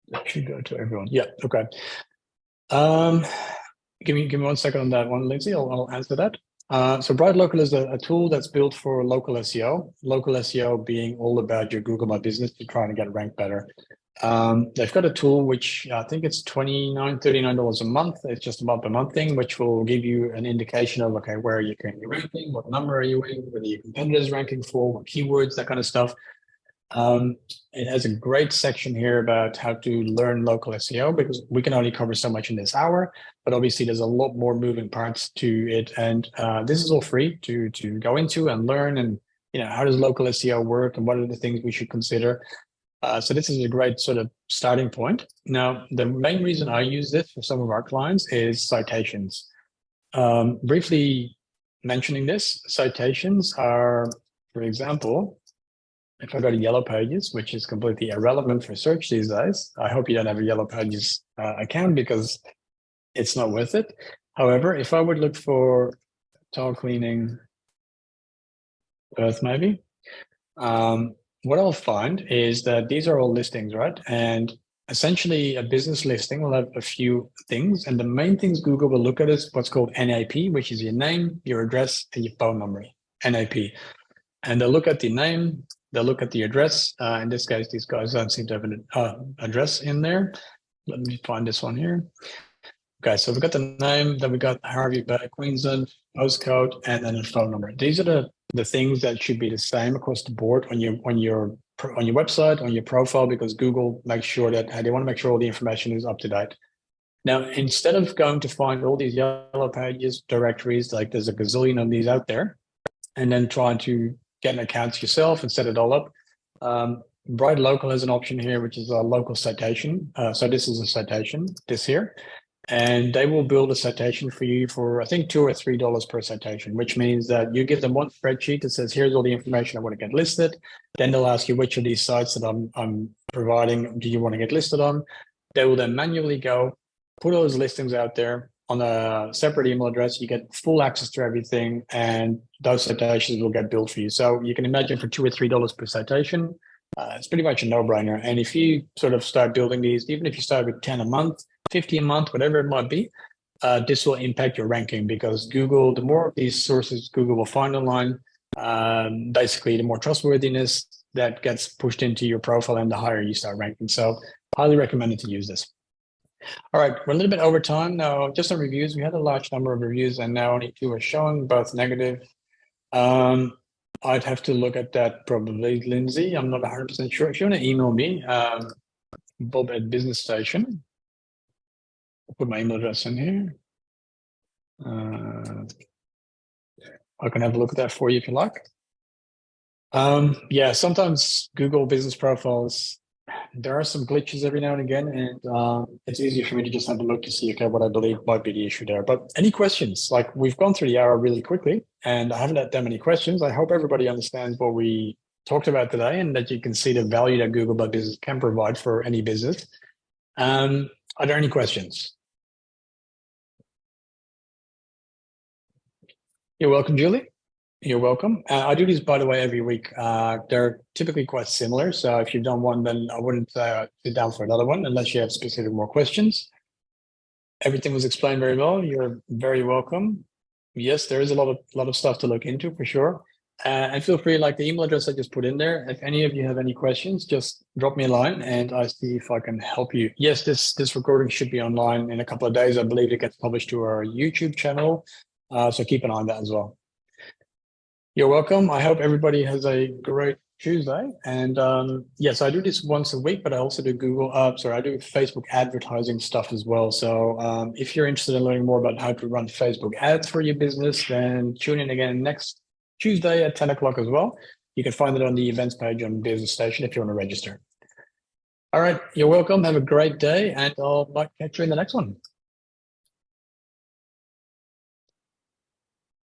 That should go to everyone. Yeah, okay. Give me 1 second on that one, Lindsay. I'll answer that. So BrightLocal is a tool that's built for local SEO. Local SEO being all about your Google My Business to trying to get ranked better. They've got a tool which I think it's $39 a month. It's just about a month thing, which will give you an indication of, okay, where are you currently ranking, what number are you in, whether your competitors ranking for, what keywords, that kind of stuff. It has a great section here about how to learn local SEO, because we can only cover so much in this hour, but obviously there's a lot more moving parts to it. And this is all free to go into and learn. And, how does local SEO work and what are the things we should consider? So this is a great sort of starting point. Now, the main reason I use this for some of our clients is citations. Briefly mentioning this, citations are, for example, if I go to Yellow Pages, which is completely irrelevant for search these days, I hope you don't have a Yellow Pages account because it's not worth it. However, if I would look for tile cleaning earth, maybe, what I'll find is that these are all listings, right? And essentially a business listing will have a few things. And the main things Google will look at is what's called NAP, which is your name, your address, and your phone number, NAP. And they'll look at the name, they'll look at the address. In this case, these guys don't seem to have an address in there. Let me find this one here. Okay, so we've got the name, then we got Harvey Bay, Queensland, postcode, and then a phone number. These are the things that should be the same across the board on your website, on your profile, because Google makes sure that they want to make sure all the information is up to date. Now, instead of going to find all these yellow pages, directories, like there's a gazillion of these out there, and then trying to get an account yourself and set it all up, Bright Local has an option here, which is a local citation. So this is a citation, this here, and they will build a citation for you for, I think, $2 or $3 per citation, which means that you give them one spreadsheet that says, here's all the information I want to get listed. Then they'll ask you which of these sites that I'm providing do you want to get listed on. They will then manually go put all those listings out there on a separate email address. You get full access to everything, and those citations will get built for you. So you can imagine for $2 or $3 per citation, it's pretty much a no-brainer. And if you sort of start building these, even if you start with 10 a month, 50 a month, whatever it might be, this will impact your ranking, because Google, the more of these sources Google will find online, basically the more trustworthiness that gets pushed into your profile and the higher you start ranking. So highly recommended to use this. All right, we're a little bit over time now. Just on reviews, we had a large number of reviews, and now only 2 are showing, both negative. I'd have to look at that probably, Lindsay. I'm not 100% sure. If you want to email me, Bob at Business Station. I'll put my email address in here. I can have a look at that for you if you like. Yeah, sometimes Google business profiles, there are some glitches every now and again, and it's easier for me to just have a look to see, okay, what I believe might be the issue there. But any questions? Like, we've gone through the hour really quickly, and I haven't had that many questions. I hope everybody understands what we talked about today, and that you can see the value that Google My Business can provide for any business. Are there any questions? You're welcome, Julie. You're welcome. I do these, by the way, every week. They're typically quite similar. So if you've done one, then I wouldn't sit down for another one unless you have specific more questions. Everything was explained very well. You're very welcome. Yes, there is a lot of stuff to look into for sure. And feel free, like the email address I just put in there. If any of you have any questions, just drop me a line and I see if I can help you. Yes, this recording should be online in a couple of days. I believe it gets published to our YouTube channel. So keep an eye on that as well. You're welcome. I hope everybody has a great Tuesday. And yes, I do this once a week, but I also do I do Facebook advertising stuff as well. So if you're interested in learning more about how to run Facebook ads for your business, then tune in again next Tuesday at 10 o'clock as well. You can find it on the events page on Business Station if you want to register. All right, you're welcome. Have a great day, and I'll catch you in the next one.